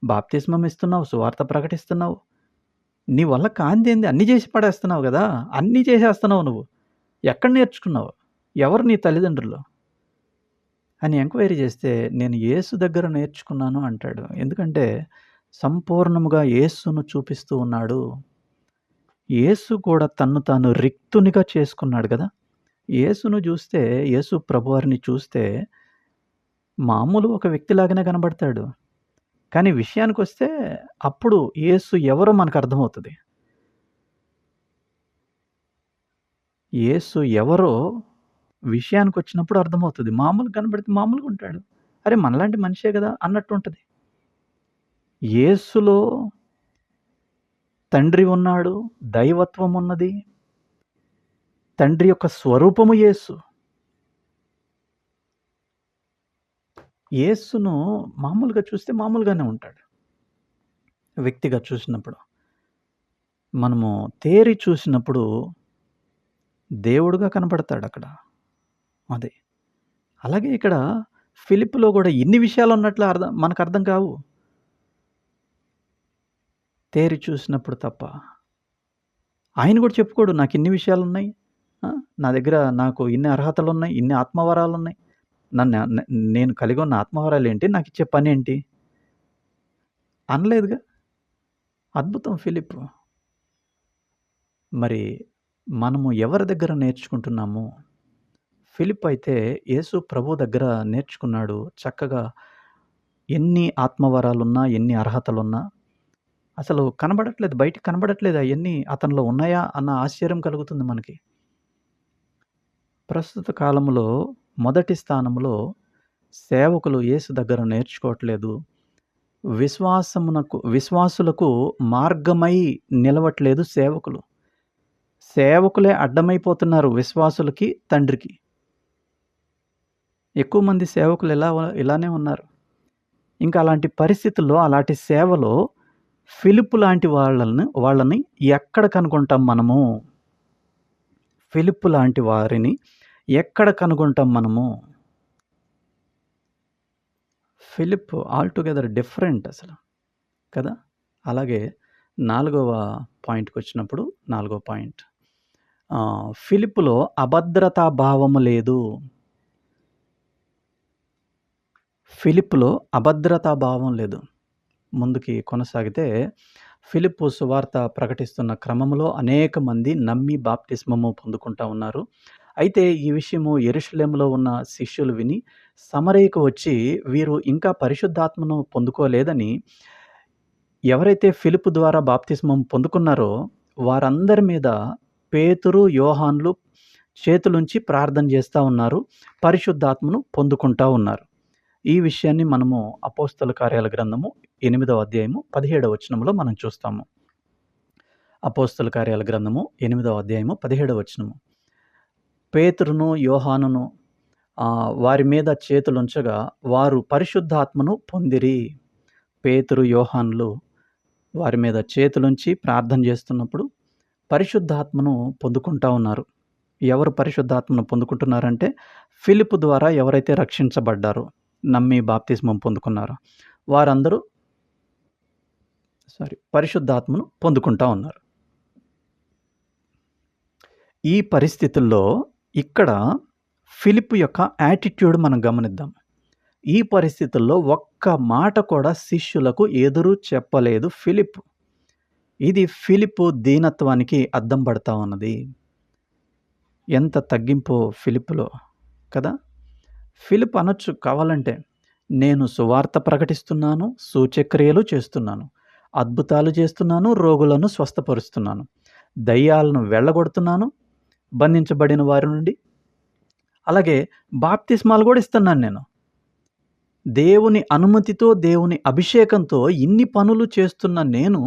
బాప్తిస్మం ఇస్తున్నావు, సువార్త ప్రకటిస్తున్నావు. నీ వల్ల కానిదేంది? అన్నీ చేసి పడేస్తున్నావు కదా! అన్నీ చేసేస్తున్నావు నువ్వు. ఎక్కడ నేర్చుకున్నావు? ఎవరు నీ తల్లిదండ్రులు? అని ఎంక్వైరీ చేస్తే, నేను యేసు దగ్గర నేర్చుకున్నాను అంటాడు. ఎందుకంటే, సంపూర్ణముగా యేసును చూపిస్తూ ఉన్నాడు. యేసు కూడా తన్ను తాను రిక్తునిగా చేసుకున్నాడు గదా! యేసును జూస్తే, యేసు ప్రభువారిని చూస్తే, మామూలు ఒక వ్యక్తిలాగానే కనబడతాడు. కానీ విషయానికొస్తే, అప్పుడు యేసు ఎవరో మనకర్థమవుతది. యేసు ఎవరో విషయానికొచ్చినప్పుడు అర్థమవుతది. మామూలుగా కనబడితే మామూలుగుంటాడు. అరే! మనలాంటి మనిషే గదా! అన్నట్టుంటది. యేసులో తండ్రి ఉన్నాడు, దైవత్వం ఉన్నది. తండ్రి యొక్క స్వరూపము యేసు. యేసును మామూలుగా చూస్తే మామూలుగానే ఉంటాడు. వ్యక్తిగా చూసినప్పుడు. మనము తేరి చూసినప్పుడు దేవుడుగా కనపడతాడక్కడ. అది. అలాగే ఇక్కడ ఫిలిప్‌లో గూడా ఇన్ని విషయాలున్నట్లు మనకర్థం కావు. తేరి చూసినప్పుడు తప్ప. ఆయన గూడా చెప్పుకోడు నాకిన్ని విషయాలున్నాయి. ఆ! నా దగ్గర నాకు ఇన్ని అర్హతలున్నాయి, ఇన్ని ఆత్మవరాలున్నాయి. నన్ను నేను కలిగి ఉన్న ఆత్మవరాలేంటి? నాకిచ్చే పనేంటి? అనలేదుగా. అద్భుతం ఫిలిప్. మరి మనము ఎవరి దగ్గర నేర్చుకుంటున్నాము? ఫిలిప్ అయితే యేసు ప్రభు దగ్గర నేర్చుకున్నాడు. చక్కగా ఎన్ని ఆత్మవరాలున్నా, ఎన్ని అర్హతలున్నా అసలు కనబడట్లేదు. బయటికి కనబడట్లేదు అయన్నీ అతనిలో ఉన్నాయా అన్న ఆశ్చర్యం కలుగుతుంది మనకి. ప్రస్తుత కాలంలో మొదటి స్థానంలో సేవకులు యేసు దగ్గర నేర్చుకోవట్లేదు. విశ్వాసులకు మార్గమై నిలవట్లేదు సేవకులు. సేవకులే అడ్డమైపోతున్నారు విశ్వాసులకి, తండ్రికి. ఎక్కువ మంది సేవకులు ఇలానే ఉన్నారు. ఇంకా అలాంటి పరిస్థితుల్లో, అలాంటి సేవలో ఫిలిప్ లాంటి వాళ్ళని ఎక్కడ కనుగొంటాం మనము? ఫిలిప్ లాంటి వారిని ఎక్కడ కనుగొంటాం మనము? ఫిలిప్ ఆల్‌టుగెదర్ డిఫరెంట్ అసలు. కదా! అలాగే 4వ పాయింట్‌కొచ్చినప్పుడు 4వ పాయింట్. ఫిలిప్‌లో అభద్రతా భావము లేదు. ఫిలిప్‌లో అభద్రతా భావం లేదు. ముందుకి కొనసాగితే ఫిలిప్పు సువార్త ప్రకటిస్తున్న క్రమంలో అనేక మంది నమ్మి బాప్తిస్మము పొందుకుంటా ఉన్నారు. అయితే ఈ విషయము యెరూషలేములో ఉన్న శిష్యులు విని సమరయకు వచ్చి వీరు ఇంకా పరిశుద్ధాత్మను పొందుకోలేదని ఎవరైతే ఫిలిప్పు ద్వారా బాప్తిస్మం పొందుకున్నారో వారందరి మీద పేతురు, యోహాన్లు చేతులుంచి ప్రార్థన చేస్తా ఉన్నారు. పరిశుద్ధాత్మను పొందుకుంటా ఉన్నారు. ఈ విషయాన్ని మనము అపోస్తల కార్యాల గ్రంథము 8వ అధ్యాయము 17వ వచనంలో మనం చూస్తాము. అపోస్తల కార్యాల గ్రంథము 8వ అధ్యాయము 17వ వచనము. పేతురును, యోహానును వారి మీద చేతులుంచగా వారు పరిశుద్ధాత్మను పొందిరి. పేతురు, యోహానులు వారి మీద చేతులుంచి ప్రార్థన చేస్తున్నప్పుడు పరిశుద్ధాత్మను పొందుకుంటా ఉన్నారు. ఎవరు పరిశుద్ధాత్మను పొందుకుంటున్నారంటే ఫిలిప్పు ద్వారా ఎవరైతే రక్షించబడ్డారో, నమ్మి బాప్తిస్మం పొందుకున్నారో వారందరూ పరిశుద్ధాత్మను పొందుకుంటా ఉన్నారు. ఈ పరిస్థితుల్లో ఇక్కడ ఫిలిప్పు యొక్క యాటిట్యూడ్ మనం గమనిద్దాం. ఈ పరిస్థితుల్లో ఒక్క మాట కూడా శిష్యులకు ఎదురు చెప్పలేదు ఫిలిప్పు. ఇది ఫిలిప్పు దీనత్వానికి అద్దం పడతా ఉన్నది. ఎంత తగ్గింపో ఫిలిప్పులో కదా! ఫిలిప్ అనొచ్చు కావాలంటే, నేను సువార్త ప్రకటిస్తున్నాను, సూచక్రియలు చేస్తున్నాను, అద్భుతాలు చేస్తున్నాను, రోగులను స్వస్థపరుస్తున్నాను, దయ్యాలను వెళ్ళగొడుతున్నాను, బంధించబడిన వారి నుండి అలాగే బాప్తిస్మాలు కూడా ఇస్తున్నాను నేను. దేవుని అనుమతితో, దేవుని అభిషేకంతో ఇన్ని పనులు చేస్తున్న నేను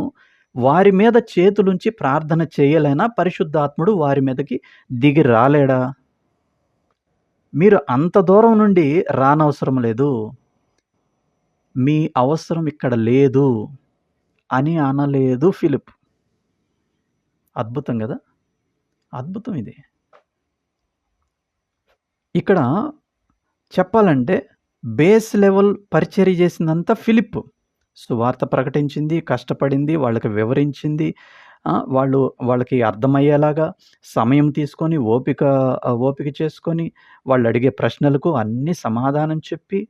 వారి మీద చేతులుంచి ప్రార్థన చేయలేనా? పరిశుద్ధాత్ముడు వారి మీదకి దిగి రాలేడా? మీరు అంత దూరం నుండి రానవసరం లేదు. మీ అవసరం ఇక్కడ లేదు అని అనలేదు ఫిలిప్. అద్భుతం గదా! అద్భుతం ఇది. ఇక్కడ చెప్పాలంటే బేస్ లెవెల్ పరిచర్య చేసిందంతా ఫిలిప్. సువార్త ప్రకటించింది, కష్టపడింది, వాళ్ళకి వివరించింది, వాళ్ళకి అర్థమయ్యేలాగా సమయం తీసుకొని, ఓపిక చేసుకొని, వాళ్ళడిగే ప్రశ్నలకు అన్నీ సమాధానం చెప్పి,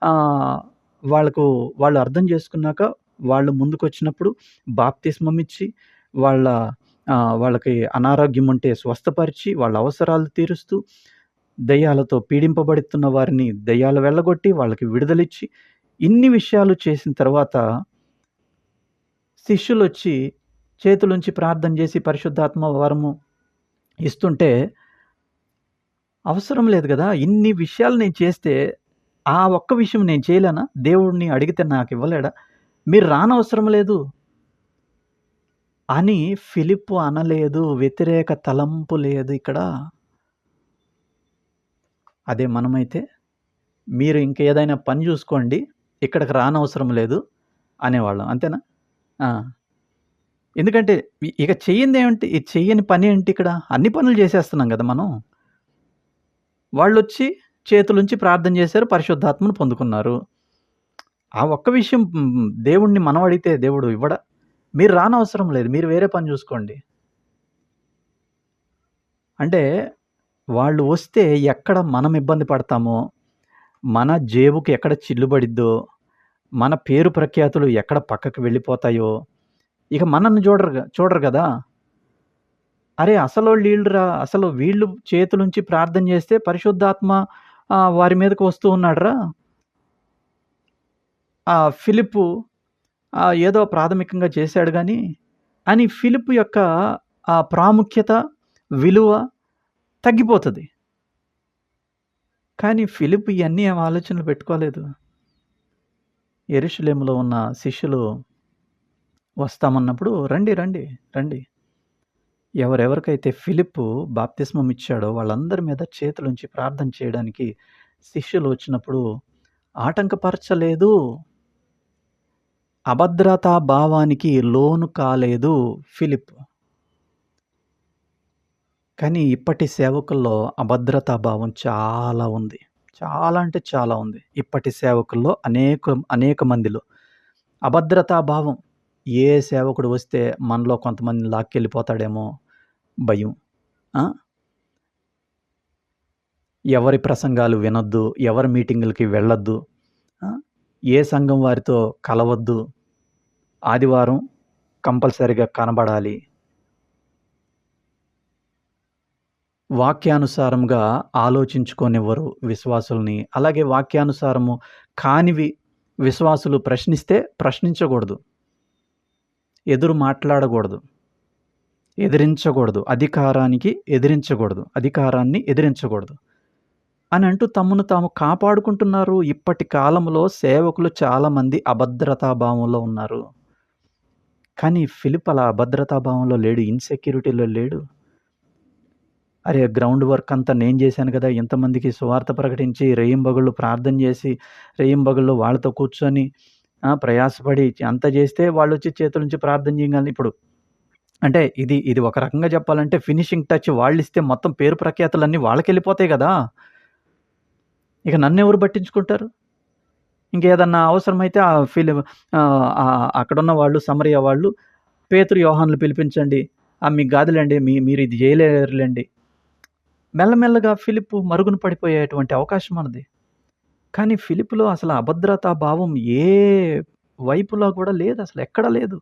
ఆహ్, వాళ్ళకు వాళ్ళు అర్థం చేసుకున్నాక, వాళ్ళు ముందుకొచ్చినప్పుడు బాప్తిస్మం ఇచ్చి, వాళ్ళ వాళ్ళకి అనారోగ్యం ఉంటే స్వస్థపరిచి, వాళ్ళ అవసరాలు తీరుస్తూ, దెయ్యాలతో పీడింపబడుతున్న వారిని దెయ్యాలు వెళ్ళగొట్టి, వాళ్ళకి విడుదలిచ్చి, ఇన్ని విషయాలు చేసిన తర్వాత శిష్యులొచ్చి చేతులుంచి ప్రార్థన జేసి పరిశుద్ధాత్మ వరము ఇస్తుంటే, అవసరం లేదు గదా! ఇన్ని విషయాలు నేను చేస్తే, ఆ ఒక్క విషయం నేను చేయలేనా? దేవుడిని అడిగితే నాకివ్వలేడా? మీరు రానవసరం లేదు అని ఫిలిప్పు అనలేదు. వ్యతిరేక తలంపు లేదు ఇక్కడ. అదే మనమైతే, మీరు ఇంకేదైనా పని జూసుకోండి. ఇక్కడికి రానవసరం లేదు అనేవాళ్ళం. అంతేనా? ఆ! ఎందుకంటే ఇక చెయ్యందేంటి? చెయ్యని పనేంటి ఇక్కడ? అన్ని పనులు జేసేస్తున్నాం గదా మనం. వాళ్ళొచ్చి చేతులుంచి ప్రార్థన జేశారు. పరిశుద్ధాత్మను పొందుకున్నారు. ఆ ఒక్క విషయం దేవుడిని మనం అడిగితే దేవుడు ఇవ్వడా? మీరు రానవసరం లేదు. మీరు వేరే పని జూసుకోండి. అంటే వాళ్ళు వస్తే ఎక్కడ మనం ఇబ్బంది పడతామో, మన జేబుకి ఎక్కడ చిల్లు పడిద్దో, మన పేరు ప్రఖ్యాతులు ఎక్కడ పక్కకి వెళ్ళిపోతాయో, ఇక మనల్ని చూడరు గదా! అరే! అసలోళ్ళీళ్ళురా, అసలు వీళ్ళు చేతులుంచి ప్రార్థన జేస్తే పరిశుద్ధాత్మ వారి మీదకి వస్తూ ఉన్నాడురా. ఫిలిప్పు ఏదో ప్రాథమికంగా చేశాడు గానీ, అని ఫిలిప్పు యొక్క ప్రాముఖ్యత, విలువ తగ్గిపోతది. కానీ ఫిలిప్పు ఇయన్నీ ఏం ఆలోచనలు పెట్టుకోలేదు. యెరూషలేములో ఉన్న శిష్యులు వస్తామన్నప్పుడు రండి, రండి, రండి. ఎవరెవరికైతే ఫిలిప్పు బాప్తిస్మం ఇచ్చాడో వాళ్ళందరి మీద చేతులుంచి ప్రార్థన చేయడానికి శిష్యులు వచ్చినప్పుడు ఆటంకపరచలేదు. అభద్రతా భావానికి లోను కాలేదు ఫిలిప్. కానీ ఇప్పటి సేవకుల్లో అభద్రతా భావం చాలా ఉంది. చాలా అంటే చాలా ఉంది. ఇప్పటి సేవకుల్లో అనేక మందిలో అభద్రతా భావం. ఏ సేవకుడు వస్తే మనలో కొంతమందిని లాక్కెళ్ళిపోతాడేమో భయం. ఆ! ఎవరి ప్రసంగాలు వినొద్దు. ఎవరి మీటింగులకి వెళ్ళొద్దు. ఆ! ఏ సంఘం వారితో కలవద్దు. ఆదివారం కంపల్సరీగా కనబడాలి. వాక్యానుసారంగా ఆలోచించుకోనివ్వరు విశ్వాసుల్ని. అలాగే వాక్యానుసారము కానివి విశ్వాసులు ప్రశ్నిస్తే ప్రశ్నించకూడదు. ఎదురు మాట్లాడకూడదు. ఎదిరించకూడదు. అధికారాన్ని ఎదిరించకూడదు. అని అంటూ తమను తాము కాపాడుకుంటున్నారు. ఇప్పటి కాలంలో సేవకులు చాలామంది అభద్రతా భావంలో ఉన్నారు. కానీ ఫిలిప్ అలా అభద్రతా భావంలో లేడు. ఇన్‌సెక్యూరిటీలో లేడు. అరే! గ్రౌండ్ వర్క్ అంతా నేను జేశాను గదా! ఇంతమందికి సువార్త ప్రకటించి, రేయింబగళ్ళు ప్రార్థన జేసి, రేయింబగళ్ళు వాళ్ళతో కూర్చొని ప్రయాసపడి అంతా జేస్తే వాళ్ళొచ్చి చేతులుంచి ప్రార్థన జేయంగానే ఇప్పుడు అంటే ఇది ఒక రకంగా జెప్పాలంటే ఫినిషింగ్ టచ్ వాళ్ళిస్తే మొత్తం పేరు ప్రఖ్యాతులన్నీ వాళ్ళకెళ్ళిపోతాయి గదా! ఇక నన్నెవరు పట్టించుకుంటారు? ఇంకేదన్నా అవసరమైతే అక్కడున్న వాళ్ళు సమరయ వాళ్ళు పేతురు, యోహానులు పిలిపించండి. మీకు గాదులెండి. మీరు ఇది జేయలేరులెండి. మెల్లమెల్లగా ఫిలిప్పు మరుగున పడిపోయేటువంటి అవకాశం ఉన్నది. కానీ ఫిలిప్‌లో అసలు అభద్రతా భావం ఏ వైపులా కూడా లేదసలు. ఎక్కడ లేదు.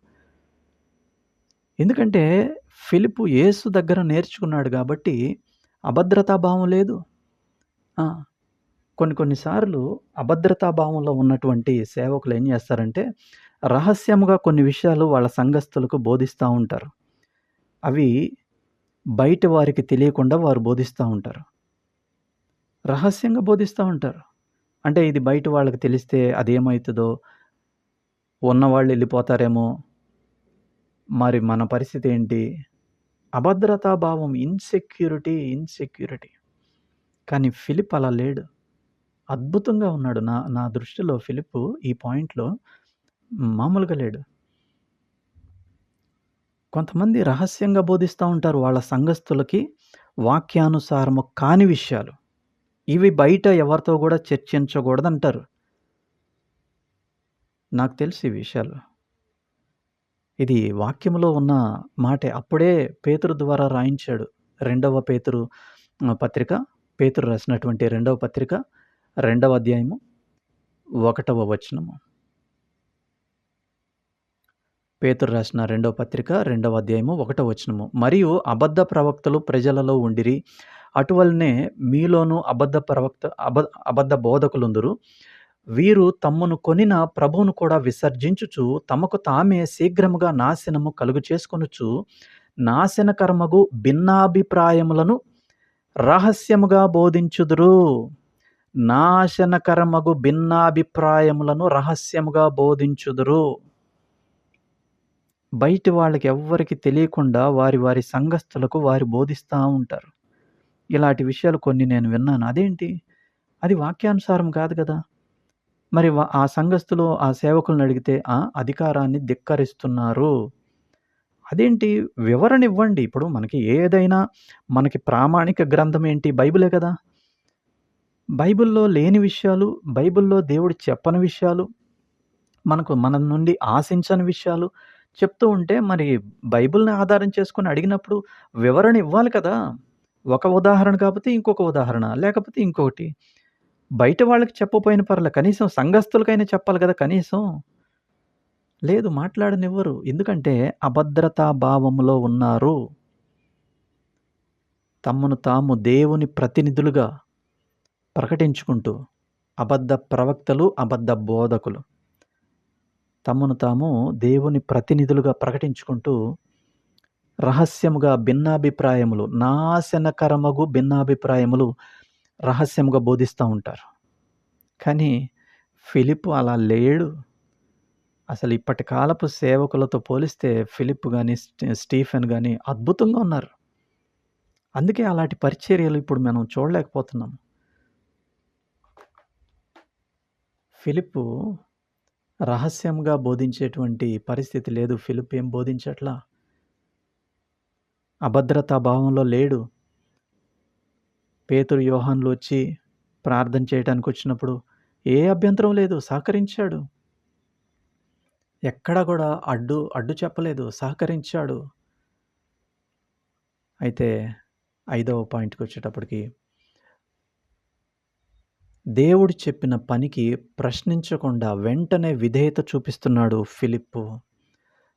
ఎందుకంటే ఫిలిప్పు యేసు దగ్గర నేర్చుకున్నాడు గాబట్టి అభద్రతా భావం లేదు. ఆ! కొన్ని సార్లు అభద్రతా భావంలో ఉన్నటువంటి సేవకులు ఏం జేస్తారంటే, రహస్యముగా కొన్ని విషయాలు వాళ్ళ సంఘస్థులకు బోధిస్తా ఉంటారు. అవి బయట వారికి తెలియకుండా వారు బోధిస్తా ఉంటారు. రహస్యంగా బోధిస్తా ఉంటారు. అంటే ఇది బయట వాళ్ళకి తెలిస్తే అదేమైతదో, ఉన్నవాళ్ళు ఎళ్ళిపోతారేమో, మరి మన పరిస్థితి ఏంటి? అభద్రతా భావం, ఇన్‌సెక్యూరిటీ. కానీ ఫిలిప్ అలా లేడు. అద్భుతంగా ఉన్నాడు. నా నా దృష్టిలో ఫిలిప్పు ఈ పాయింట్‌లో మామూలుగా లేడు. కొంతమంది రహస్యంగా బోధిస్తా ఉంటారు వాళ్ళ సంఘస్థులకి వాక్యానుసారము కాని విషయాలు. ఇవి బయట ఎవరితో గూడా చర్చించకూడదంటారు. నాకు తెలుసు ఈ విషయాలు. ఇది వాక్యములో ఉన్న మాటే. అప్పుడే పేతురు ద్వారా రాయించాడు. రెండవ పేతురు పత్రిక, పేతురు రాసినటువంటి రెండవ పత్రిక, రెండవ అధ్యాయము, 1వ వచనము. పేతురు రాసిన రెండవ పత్రిక, రెండవ అధ్యాయము, 1వ వచనము. మరియు అబద్ధ ప్రవక్తలు ప్రజలలో ఉండిరి. అటువలనే మీలోను అబద్ధ బోధకులుందురు. వీరు తమ్మును కొనిన ప్రభువును కూడా విసర్జించుచు తమకు తామే శీఘ్రముగా నాశనము కలుగు చేసుకొనుచు నాశనకరమగు భిన్నాభిప్రాయములను రహస్యముగా బోధించుదురు. నాశనకరమగు భిన్నాభిప్రాయములను రహస్యముగా బోధించుదురు. బయటి వాళ్ళకి ఎవ్వరికి తెలియకుండా వారి సంఘస్థులకు వారు బోధిస్తూ ఉంటారు. ఇలాంటి విషయాలు కొన్ని నేను విన్నాను. అదేంటి? అది వాక్యానుసారం కాదు కదా! మరి ఆ సంఘస్థులు ఆ సేవకులను అడిగితే అధికారాన్ని ధిక్కరిస్తున్నారు. అదేంటి? వివరణ ఇవ్వండి. ఇప్పుడు మనకి ఏదైనా మనకి ప్రామాణిక గ్రంథం ఏంటి? బైబిలే కదా! బైబిల్‌లో లేని విషయాలు, బైబిల్‌లో దేవుడు చెప్పని విషయాలు, మన నుండి ఆశించని విషయాలు చెప్తూ ఉంటే మరి బైబిల్‌ని ఆధారం చేసుకొని అడిగినప్పుడు వివరణ ఇవ్వాలి కదా! ఒక ఉదాహరణ కాకపోతే ఇంకొక ఉదాహరణ, లేకపోతే ఇంకొకటి. బయట వాళ్ళకి చెప్పకపోయినా పర్లే. కనీసం సంఘస్థులకైనా చెప్పాలి కదా కనీసం. లేదు, మాట్లాడనివ్వరు. ఎందుకంటే అభద్రతా భావములో ఉన్నారు. తమను తాము దేవుని ప్రతినిధులుగా ప్రకటించుకుంటూ అబద్ధ ప్రవక్తలు, అబద్ధ బోధకులు తమను తాము దేవుని ప్రతినిధులుగా ప్రకటించుకుంటూ రహస్యముగా భిన్నాభిప్రాయములు, నాశనకరమగు భిన్నాభిప్రాయములు రహస్యముగా బోధిస్తూ ఉంటారు. కానీ ఫిలిప్పు అలా లేడు. అసలు ఇప్పటి కాలపు సేవకులతో పోలిస్తే ఫిలిప్ గాని, స్టీఫెన్ గాని అద్భుతంగా ఉన్నారు. అందుకే అలాంటి పరిచర్యలు ఇప్పుడు మనం చూడలేకపోతున్నాము. ఫిలిప్పు రహస్యంగా బోధించేటువంటి పరిస్థితి లేదు. ఫిలిప్ ఏం బోధించట్లా. అభద్రతా భావంలో లేడు. పేతురు, యోహాన్లు వచ్చి ప్రార్థన చేయడానికి వచ్చినప్పుడు ఏ అభ్యంతరం లేదు, సహకరించాడు. ఎక్కడా కూడా అడ్డు చెప్పలేదు, సహకరించాడు. అయితే 5వ పాయింట్‌కి వచ్చేటప్పటికి దేవుడు చెప్పిన పనికి ప్రశ్నించకుండా వెంటనే విధేయత చూపిస్తున్నాడు Philip.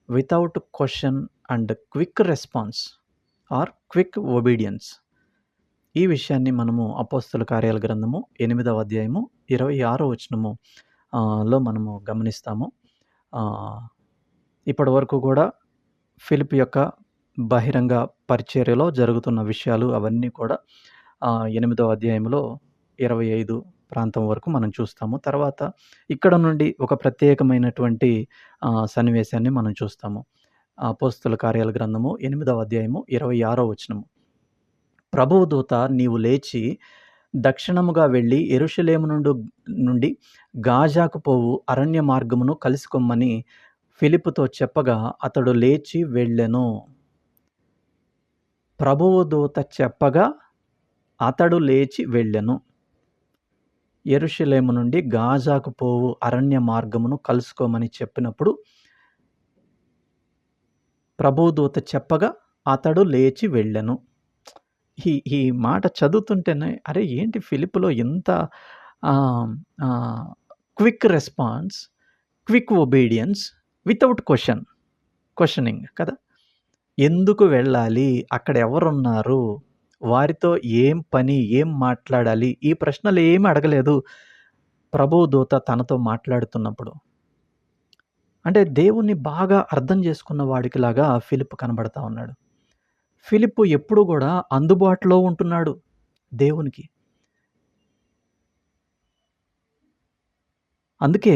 Without question and quick response or quick obedience. ఈ విషయాన్ని మనము అపోస్తల కార్యాల గ్రంథము 8వ అధ్యాయము 26వ వచనము లో మనము గమనిస్తాము. ఇప్పటి వరకు కూడా ఫిలిప్ యొక్క బహిరంగ పరిచర్యలో జరుగుతున్న విషయాలు అవన్నీ కూడా 8వ అధ్యాయంలో 25 ప్రాంతం వరకు మనం చూస్తాము. తర్వాత ఇక్కడ నుండి ఒక ప్రత్యేకమైనటువంటి సన్నివేశాన్ని మనం చూస్తాము. అపోస్తల కార్యాల గ్రంథము 8వ అధ్యాయము 26వ వచనము. ప్రభువు దూత నీవు లేచి దక్షిణముగా వెళ్ళి యెరూషలేము నుండి గాజాకు పోవు అరణ్య మార్గమును కలుసుకొమ్మని ఫిలిప్పుతో చెప్పగా అతడు లేచి వెళ్ళెను. ప్రభువు దూత చెప్పగా అతడు లేచి వెళ్ళెను. యెరూషలేము నుండి గాజాకు పోవు అరణ్య మార్గమును కలుసుకోమని చెప్పినప్పుడు ప్రభువు దూత చెప్పగా అతడు లేచి వెళ్ళెను. ఈ మాట చదువుతుంటేనే అరే ఏంటి ఫిలిప్‌లో ఇంత quick response, quick obedience without questioning కదా! ఎందుకు వెళ్ళాలి? అక్కడ ఎవరున్నారు? వారితో ఏం పని? ఏం మాట్లాడాలి? ఈ ప్రశ్నలు ఏమి అడగలేదు ప్రభువు దూత తనతో మాట్లాడుతున్నప్పుడు. అంటే దేవుణ్ణి బాగా అర్థం చేసుకున్న వాడికిలాగా ఫిలిప్ కనబడతా ఉన్నాడు. ఫిలిప్పు ఎప్పుడు కూడా అందుబాటులో ఉంటున్నాడు దేవునికి. అందుకే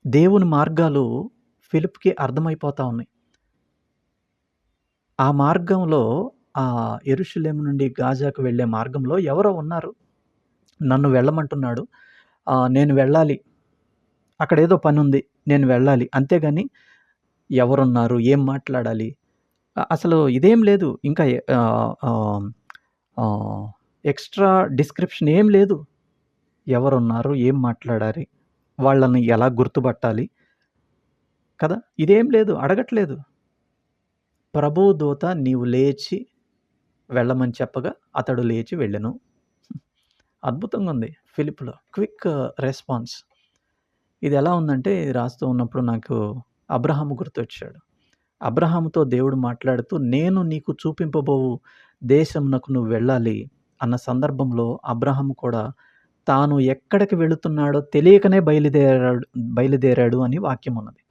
దేవుని మార్గాలు ఫిలిప్‌కి అర్థమైపోతా ఉన్నాయి. ఆ మార్గంలో యెరూషలేము నుండి గాజాకు వెళ్ళే మార్గంలో ఎవరో ఉన్నారు. నన్ను వెళ్ళమంటున్నాడు. నేను వెళ్ళాలి. అక్కడేదో పనుంది. నేను వెళ్ళాలి. అంతేగాని ఎవరున్నారు? ఏం మాట్లాడాలి? అసలు ఇదేం లేదు. ఇంకా ఎక్స్‌ట్రా డిస్క్రిప్షన్ ఏం లేదు. ఎవరున్నారు? ఏం మాట్లాడాలి? వాళ్ళని ఎలా గుర్తుపట్టాలి? కదా! ఇదేం లేదు. అడగట్లేదు. ప్రభువు దూత నీవు లేచి వెళ్ళమని చెప్పగా అతడు లేచి వెళ్ళెను. అద్భుతంగా ఉంది ఫిలిప్‌లో. Quick response. ఇది ఎలా ఉందంటే, ఇది రాస్తూ ఉన్నప్పుడు నాకు అబ్రహాము గుర్తొచ్చాడు. అబ్రహాముతో దేవుడు మాట్లాడుతూ, నేను నీకు చూపింపబోవు దేశమునకు నువ్వు వెళ్ళాలి అన్న సందర్భంలో అబ్రహాము కూడా తాను ఎక్కడికి వెళుతున్నాడో తెలియకనే బయలుదేరాడు అని వాక్యం ఉన్నది.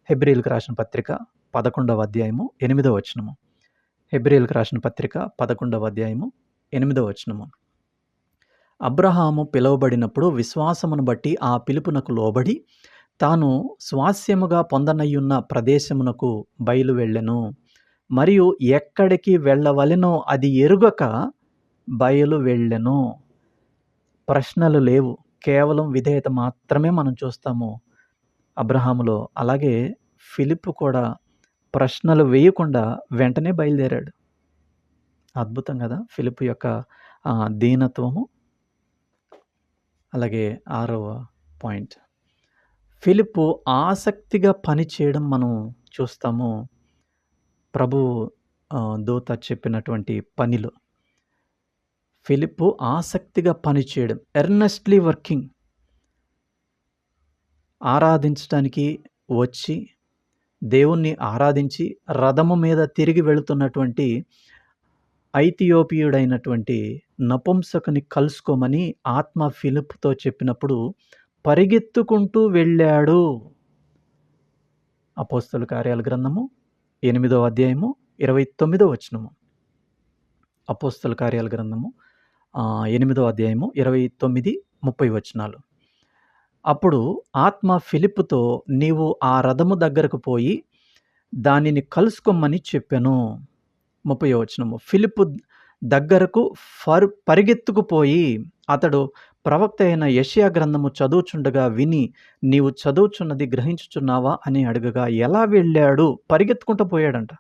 హెబ్రీయులకు రాసిన పత్రిక 11వ అధ్యాయము 8వ వచనము. హెబ్రీయులకు రాసిన పత్రిక 11వ అధ్యాయము 8వ వచనము. అబ్రహాము పిలువబడినప్పుడు విశ్వాసమును బట్టి ఆ పిలుపునకు లోబడి తాను స్వాస్యముగా పొందనయ్యున్న ప్రదేశమునకు బయలు వెళ్ళెను. మరియు ఎక్కడికి వెళ్ళవలెనో అది ఎరుగక బయలు వెళ్ళెను. ప్రశ్నలు లేవు, కేవలం విధేయత మాత్రమే మనం చూస్తాము అబ్రహాములో. అలాగే ఫిలిప్ కూడా ప్రశ్నలు వేయకుండా వెంటనే బయలుదేరాడు. అద్భుతం కదా ఫిలిప్ యొక్క దీనత్వము. అలాగే 6వ పాయింట్, ఫిలిప్పు ఆసక్తిగా పని చేయడం మనం చూస్తాము ప్రభు దూత చెప్పినటువంటి పనిలో. ఫిలిప్పు ఆసక్తిగా పని చేయడం, ఎర్నెస్ట్లీ వర్కింగ్. ఆరాధించడానికి వచ్చి దేవుణ్ణి ఆరాధించి రథము మీద తిరిగి వెళుతున్నటువంటి ఐథియోపియుడైనటువంటి నపుంసకుని కలుసుకోమని ఆత్మ ఫిలిప్తో చెప్పినప్పుడు పరిగెత్తుకుంటూ వెళ్ళాడు. అపోస్తలుల కార్యాల గ్రంథము 8వ అధ్యాయము 29వ వచనము. అపోస్తలుల కార్యాల గ్రంథము 8వ అధ్యాయము 29, 30 వచనాలు. అప్పుడు ఆత్మ ఫిలిప్పుతో, నీవు ఆ రథము దగ్గరకు పోయి దానిని కలుసుకోమని చెప్పెను. 30వ వచనము. ఫిలిప్పు దగ్గరకు పరిగెత్తుకుపోయి అతడు ప్రవక్త అయిన యెషయా గ్రంథము చదువుచుండగా విని, నీవు చదువుచున్నది గ్రహించుచున్నావా అని అడగగా, ఎలా వెళ్ళాడు? పరిగెత్తుకుంటూ పోయాడంట.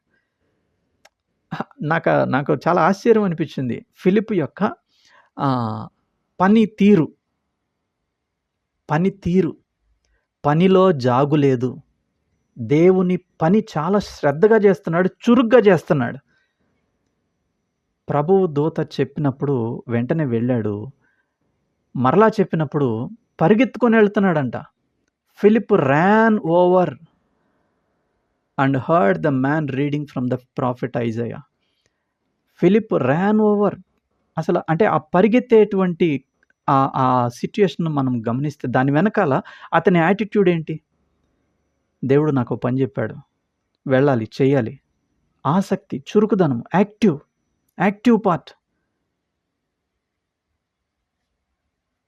నాకు చాలా ఆశ్చర్యం అనిపించింది ఫిలిప్ యొక్క పనితీరు. పనిలో జాగు లేదు. దేవుని పని చాలా శ్రద్ధగా చేస్తున్నాడు, చురుగ్గా చేస్తున్నాడు. ప్రభువు దూత చెప్పినప్పుడు వెంటనే వెళ్ళాడు. మరలా చెప్పినప్పుడు పరిగెత్తుకొని వెళ్తున్నాడంట. Philip ran over and heard the man reading from the prophet Isaiah. Philip ran over. అసలు అంటే ఆ పరిగెత్తేటువంటి ఆ సిచ్యుయేషన్ మనం గమనిస్తే దాని వెనకాల అతని యాటిట్యూడ్ ఏంటి? దేవుడు నాకు పని చెప్పాడు, వెళ్ళాలి, చేయాలి. ఆసక్తి, చురుకుదనం, యాక్టివ్ పార్ట్,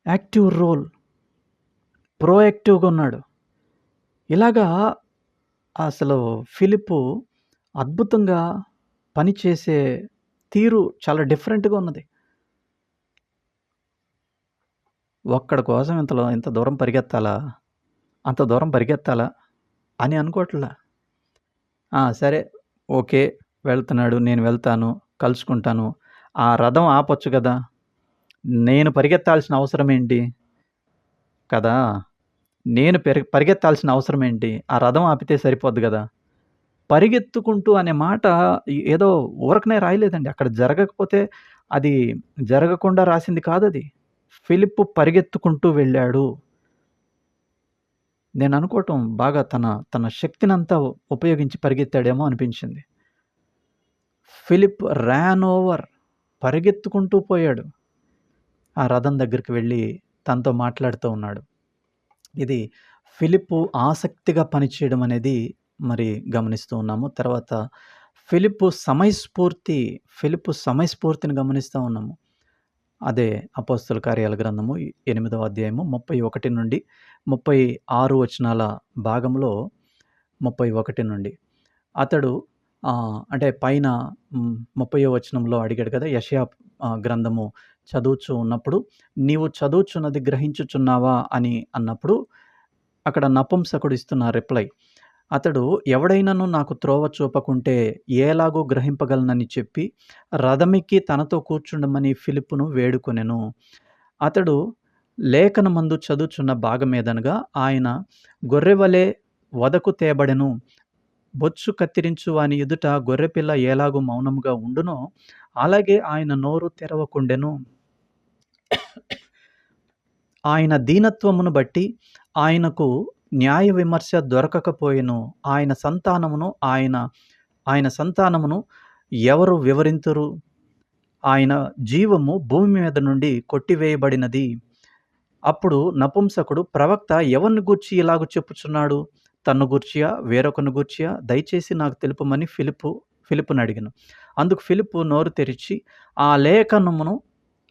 యాక్టివ్ రోల్, ప్రోయాక్టివ్గా ఉన్నాడు. ఇలాగా అసలు ఫిలిప్పు అద్భుతంగా పనిచేసే తీరు చాలా డిఫరెంట్గా ఉన్నది. ఒక్కడి కోసం ఇంత దూరం పరిగెత్తాలా, అంత దూరం పరిగెత్తాలా అని అనుకోవట్లా. సరే, ఓకే, వెళ్తున్నాడు, నేను వెళ్తాను, కలుసుకుంటాను. ఆ రథం ఆపొచ్చు కదా, నేను పరిగెత్తాల్సిన అవసరం ఏంటి కదా, నేను పరిగెత్తాల్సిన అవసరం ఏంటి? ఆ రథం ఆపితే సరిపోద్ది కదా. పరిగెత్తుకుంటూ అనే మాట ఏదో ఊరకనే రాయలేదండి. అక్కడ జరగకపోతే అది జరగకుండా రాసింది కాదది. ఫిలిప్పు పరిగెత్తుకుంటూ వెళ్ళాడు. నేను అనుకోవటం బాగా తన శక్తినంతా ఉపయోగించి పరిగెత్తాడేమో అనిపించింది. ఫిలిప్ ర్యాన్ ఓవర్, పరిగెత్తుకుంటూ పోయాడు. ఆ రథం దగ్గరికి వెళ్ళి తనతో మాట్లాడుతూ ఉన్నాడు. ఇది ఫిలిప్పు ఆసక్తిగా పనిచేయడం అనేది మరి గమనిస్తూ ఉన్నాము. తర్వాత ఫిలిప్పు సమయస్ఫూర్తిని గమనిస్తూ ఉన్నాము. అదే అపోస్తలుల కార్యాల గ్రంథము 8వ అధ్యాయము 31 నుండి 36 వచనాల భాగంలో 31 నుండి అతడు అంటే పైన 30వ వచనంలో అడిగాడు కదా, యెషయా గ్రంథము చదువుచూ ఉన్నప్పుడు నీవు చదువుచున్నది గ్రహించుచున్నావా అని అన్నప్పుడు అక్కడ నపుంసకుడు ఇస్తున్న రిప్లై, అతడు ఎవడైనాను నాకు త్రోవ చూపకుంటే ఏలాగో గ్రహింపగలనని చెప్పి రథమెక్కి తనతో కూర్చుండమని ఫిలిప్పును వేడుకొనెను. అతడు లేఖనమందు చదువుచున్న భాగమేదనగా ఆయన గొర్రెవలే వదకు తేబడెను, బొచ్చు కత్తిరించు వాని ఎదుట గొర్రెపిల్ల ఎలాగు మౌనముగా ఉండునో, అలాగే ఆయన నోరు తెరవకుండెను. ఆయన దీనత్వమును బట్టి ఆయనకు న్యాయ విమర్శ దొరకకపోయెను. ఆయన సంతానమును ఎవరు వివరింతురు? ఆయన జీవము భూమి మీద నుండి కొట్టివేయబడినది. అప్పుడు నపుంసకుడు, ప్రవక్త ఎవరిని గూర్చి ఇలాగ చెప్పుచున్నాడు? తన్ను గూర్చియా, వేరొకని గూర్చియా? దయచేసి నాకు తెలుపమని ఫిలిప్పునడిగెను. అందుకు ఫిలిప్పు నోరు తెరిచి ఆ లేఖనమును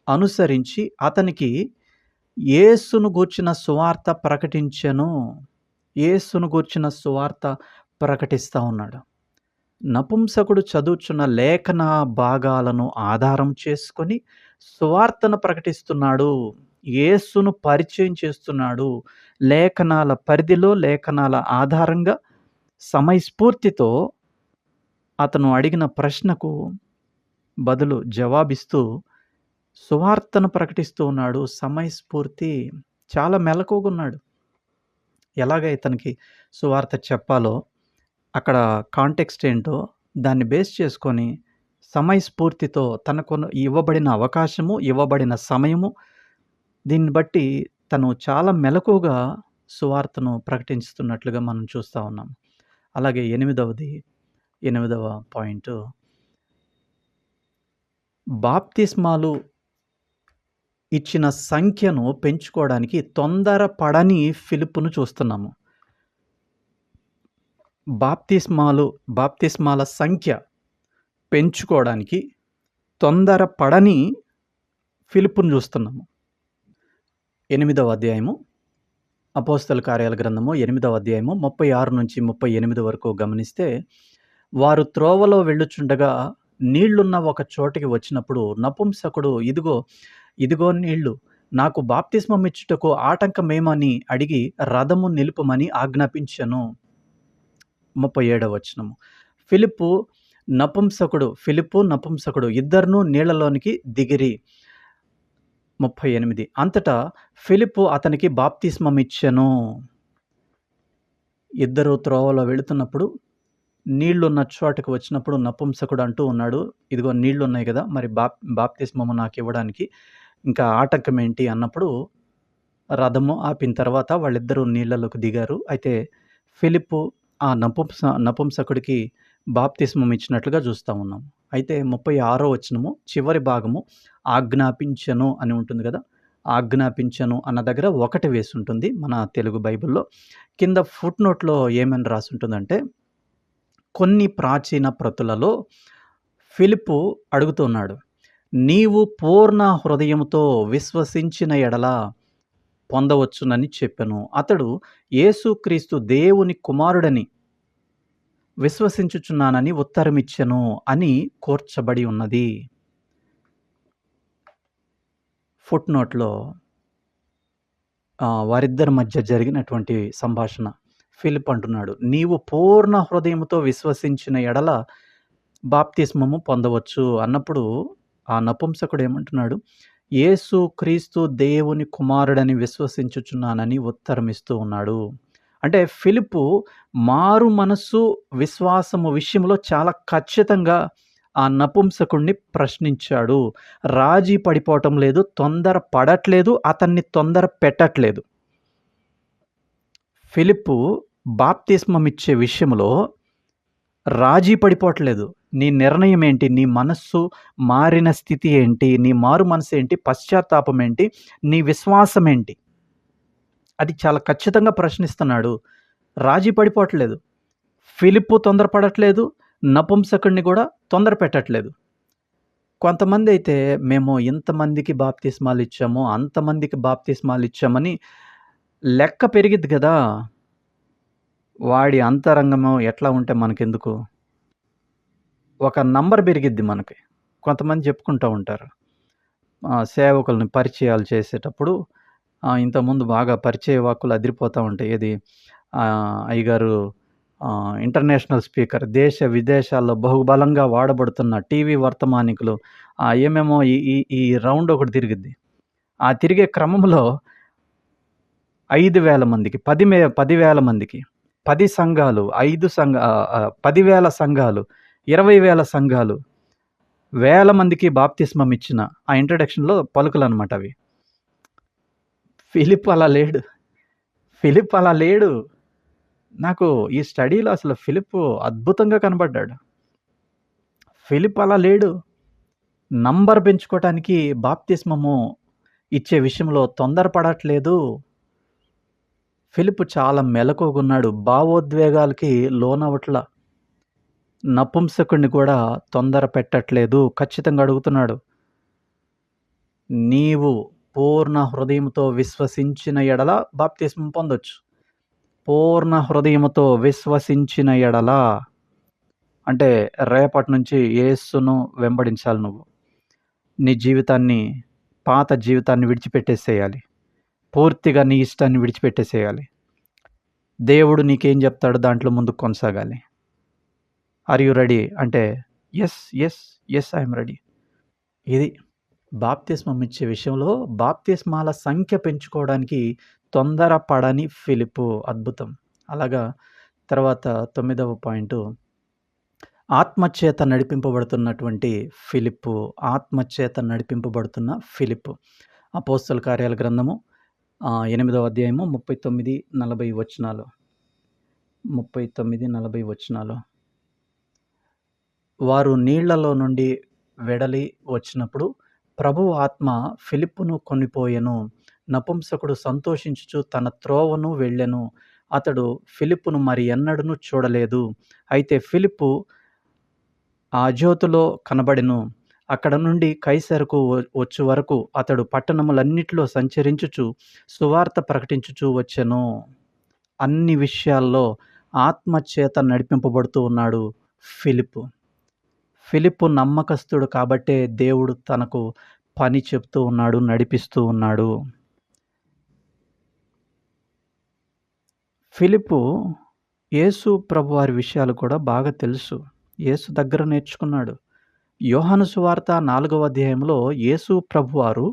అనుసరించి అతనికి యేసును గూర్చిన సువార్త ప్రకటించెను. యేసును గూర్చిన సువార్త ప్రకటిస్తా ఉన్నాడు. నపుంసకుడు చదువుచున్న లేఖన భాగాలను ఆధారం చేసుకొని సువార్తను ప్రకటిస్తున్నాడు. యేసును పరిచయం చేస్తున్నాడు. లేఖనాల పరిధిలో, లేఖనాల ఆధారంగా సమయస్ఫూర్తితో అతను అడిగిన ప్రశ్నకు బదులు జవాబిస్తూ సువార్తను ప్రకటిస్తూ ఉన్నాడు. సమయస్ఫూర్తి, చాలా మెలకువగా ఉన్నాడు. ఎలాగ ఇతనికి సువార్త చెప్పాలో, అక్కడ కాంటెక్స్ట్ ఏంటో దాన్ని బేస్ చేసుకొని సమయస్ఫూర్తితో తనకు ఇవ్వబడిన అవకాశము, ఇవ్వబడిన సమయము, దీన్ని బట్టి తను చాలా మెలకువగా సువార్తను ప్రకటిస్తున్నట్లుగా మనం చూస్తూ ఉన్నాం. అలాగే 8వ పాయింట్, బాప్తిస్మాలు ఇచ్చిన సంఖ్యను పెంచుకోవడానికి తొందరపడని ఫిలిప్పును చూస్తున్నాము. బాప్తిస్మాల సంఖ్య పెంచుకోవడానికి తొందరపడని ఫిలిప్పును చూస్తున్నాము. 8వ అధ్యాయము, అపోస్తల కార్యాల గ్రంథము 8వ అధ్యాయము 36 నుంచి 38 వరకు గమనిస్తే, వారు త్రోవలో వెళ్ళుచుండగా నీళ్లున్న ఒక చోటికి వచ్చినప్పుడు నపుంసకుడు, ఇదిగో నీళ్లు, నాకు బాప్తిస్మం ఇచ్చుటకు ఆటంకమేమని అడిగి రథము నిలుపమని ఆజ్ఞాపించెను. 37వ వచనము, ఫిలిప్పు నపుంసకుడు ఇద్దరును నీళ్లలోనికి దిగిరి. 38, అంతటా ఫిలిప్పు అతనికి బాప్తిస్మం ఇచ్చెను. ఇద్దరు త్రోవలో వెళుతున్నప్పుడు నీళ్లున్న చోటకు వచ్చినప్పుడు నపుంసకుడు అంటూ ఉన్నాడు, ఇదిగో నీళ్లు ఉన్నాయి కదా, మరి బాప్తిస్మము నాకు ఇవ్వడానికి ఇంకా ఆటంకం ఏంటి అన్నప్పుడు రథము ఆపిన తర్వాత వాళ్ళిద్దరూ నీళ్లలోకి దిగారు. అయితే ఫిలిప్పు ఆ నపుంసకుడికి బాప్తిస్మం ఇచ్చినట్లుగా చూస్తూ ఉన్నాం. అయితే 36వ వచనము చివరి భాగము ఆజ్ఞాపించెను అని ఉంటుంది కదా. ఆజ్ఞాపించెను అన్న దగ్గర 1 వేసి ఉంటుంది మన తెలుగు బైబిల్లో. కింద ఫుట్ నోట్లో ఏమని రాసి ఉంటుందంటే, కొన్ని ప్రాచీన ప్రతులలో ఫిలిప్పు అడుగుతున్నాడు, నీవు పూర్ణ హృదయంతో విశ్వసించిన ఎడల పొందవచ్చునని చెప్పెను. అతడు యేసుక్రీస్తు దేవుని కుమారుడని విశ్వసించుచున్నానని ఉత్తరమిచ్చెను అని కూర్చబడి ఉన్నది. ఫుట్ నోట్లో వారిద్దరి మధ్య జరిగినటువంటి సంభాషణ. ఫిలిప్ అంటున్నాడు, నీవు పూర్ణ హృదయముతో విశ్వసించిన ఎడల బాప్తిస్మము పొందవచ్చు అన్నప్పుడు ఆ నపుంసకుడు ఏమంటున్నాడు, యేసు క్రీస్తు దేవుని కుమారుడని విశ్వసించుచున్నానని ఉత్తరమిస్తూ ఉన్నాడు. అంటే ఫిలిప్పు మారు మనస్సు, విశ్వాసము విషయంలో చాలా ఖచ్చితంగా ఆ నపుంసకుడిని ప్రశ్నించాడు. రాజీ పడిపోవటం లేదు, తొందర పడట్లేదు, అతన్ని తొందర పెట్టట్లేదు. ఫిలిప్పు బాప్తిస్మం ఇచ్చే విషయంలో రాజీ పడిపోవట్లేదు. నీ నిర్ణయం ఏంటి? నీ మనస్సు మారిన స్థితి ఏంటి? నీ మారు మనసు ఏంటి? పశ్చాత్తాపం ఏంటి? నీ విశ్వాసం ఏంటి? అది చాలా ఖచ్చితంగా ప్రశ్నిస్తున్నాడు. రాజీ పడిపోవట్లేదు. ఫిలిప్పు తొందరపడట్లేదు, నపుంసకుడిని కూడా తొందర పెట్టట్లేదు. కొంతమంది అయితే మేము ఇంతమందికి బాప్తిస్మాలు ఇచ్చాము, అంతమందికి బాప్తిస్మాలు ఇచ్చామని లెక్క పెరిగిద్ది కదా. వాడి అంతరంగము ఎట్లా ఉంటే మనకెందుకు? ఒక నంబర్ పెరిగిద్ది మనకి. కొంతమంది చెప్పుకుంటూ ఉంటారు, సేవకుల్ని పరిచయాలు చేసేటప్పుడు ఇంతకుముందు బాగా పరిచయ వాక్కులు అదిరిపోతూ ఉంటాయి. ఏది, అయ్యగారు ఇంటర్నేషనల్ స్పీకర్, దేశ విదేశాల్లో బహుబలంగా వాడబడుతున్న టీవీ వర్తమానికులు, ఏమేమో ఈ రౌండ్ ఒకటి తిరిగిద్ది. ఆ తిరిగే క్రమంలో 5,000 మందికి, 10,000 మందికి 10 సంఘాలు, 10,000 సంఘాలు, 20,000 సంఘాలు, వేల మందికి బాప్తిస్మం ఇచ్చిన ఆ ఇంట్రడక్షన్‌లో పలుకులనమాట అవి. ఫిలిప్ అలా లేడు. ఫిలిప్ అలా లేడు. నాకు ఈ స్టడీలో అసలు ఫిలిప్ అద్భుతంగా కనబడ్డాడు. ఫిలిప్ అలా లేడు. నంబర్ పెంచుకోవటానికి బాప్తిస్మము ఇచ్చే విషయంలో తొందరపడట్లేదు. ఫిలిప్ చాలా మెలకువగున్నాడు. భావోద్వేగాలకి లోనవట్ల. నపుంసకుడిని కూడా తొందర పెట్టట్లేదు. ఖచ్చితంగా అడుగుతున్నాడు. నీవు పూర్ణ హృదయంతో విశ్వసించిన ఎడల బాప్తిస్మం పొందొచ్చు. పూర్ణ హృదయముతో విశ్వసించిన ఎడల అంటే రేపటి నుంచి యేసును వెంబడించాలి నువ్వు. నీ జీవితాన్ని, పాత జీవితాన్ని విడిచిపెట్టేసేయాలి. పూర్తిగా నీ ఇష్టాన్ని విడిచిపెట్టేసేయాలి. దేవుడు నీకేం చెప్తాడో దాంట్లో ముందుకు కొనసాగాలి. ఆర్ యూ రెడీ అంటే yes, yes, yes I'm ready. ఇది బాప్తిస్మం ఇచ్చే విషయంలో బాప్తిస్మాల సంఖ్య పెంచుకోవడానికి తొందరపడని ఫిలిప్పు. అద్భుతం. అలాగా తర్వాత 9వ పాయింటు ఆత్మచేత నడిపింపబడుతున్నటువంటి ఫిలిప్పు. ఆత్మచేత నడిపింపబడుతున్న ఫిలిప్పు. అపోస్తల కార్యాల గ్రంథము 8వ అధ్యాయము 39, 40 వచనాలు. 39, 40 వచనాలు. వారు నీళ్లలో నుండి వెడలి వచ్చినప్పుడు ప్రభువు ఆత్మ ఫిలిప్పును కొనిపోయెను. నపుంసకుడు సంతోషించుచు తన త్రోవను వెళ్ళెను. అతడు ఫిలిప్పును మరి ఎన్నడూను చూడలేదు. అయితే ఫిలిప్పు అజోతులో కనబడెను. అక్కడ నుండి కైసరుకు వచ్చు వరకు అతడు పట్టణములన్నిటిలో సంచరించుచు సువార్త ప్రకటించుచు వచ్చెను. అన్ని విషయాల్లో ఆత్మచేత నడిపింపబడుతూ ఉన్నాడు ఫిలిప్పు. ఫిలిప్పు నమ్మకస్తుడు కాబట్టే దేవుడు తనకు పని చెప్తూ ఉన్నాడు, నడిపిస్తూ ఉన్నాడు. ఫిలిప్పు యేసు ప్రభువారి విషయాలు కూడా బాగా తెలుసు. యేసు దగ్గర నేర్చుకున్నాడు. యోహాను సువార్త 4వ అధ్యాయంలో యేసు ప్రభువారు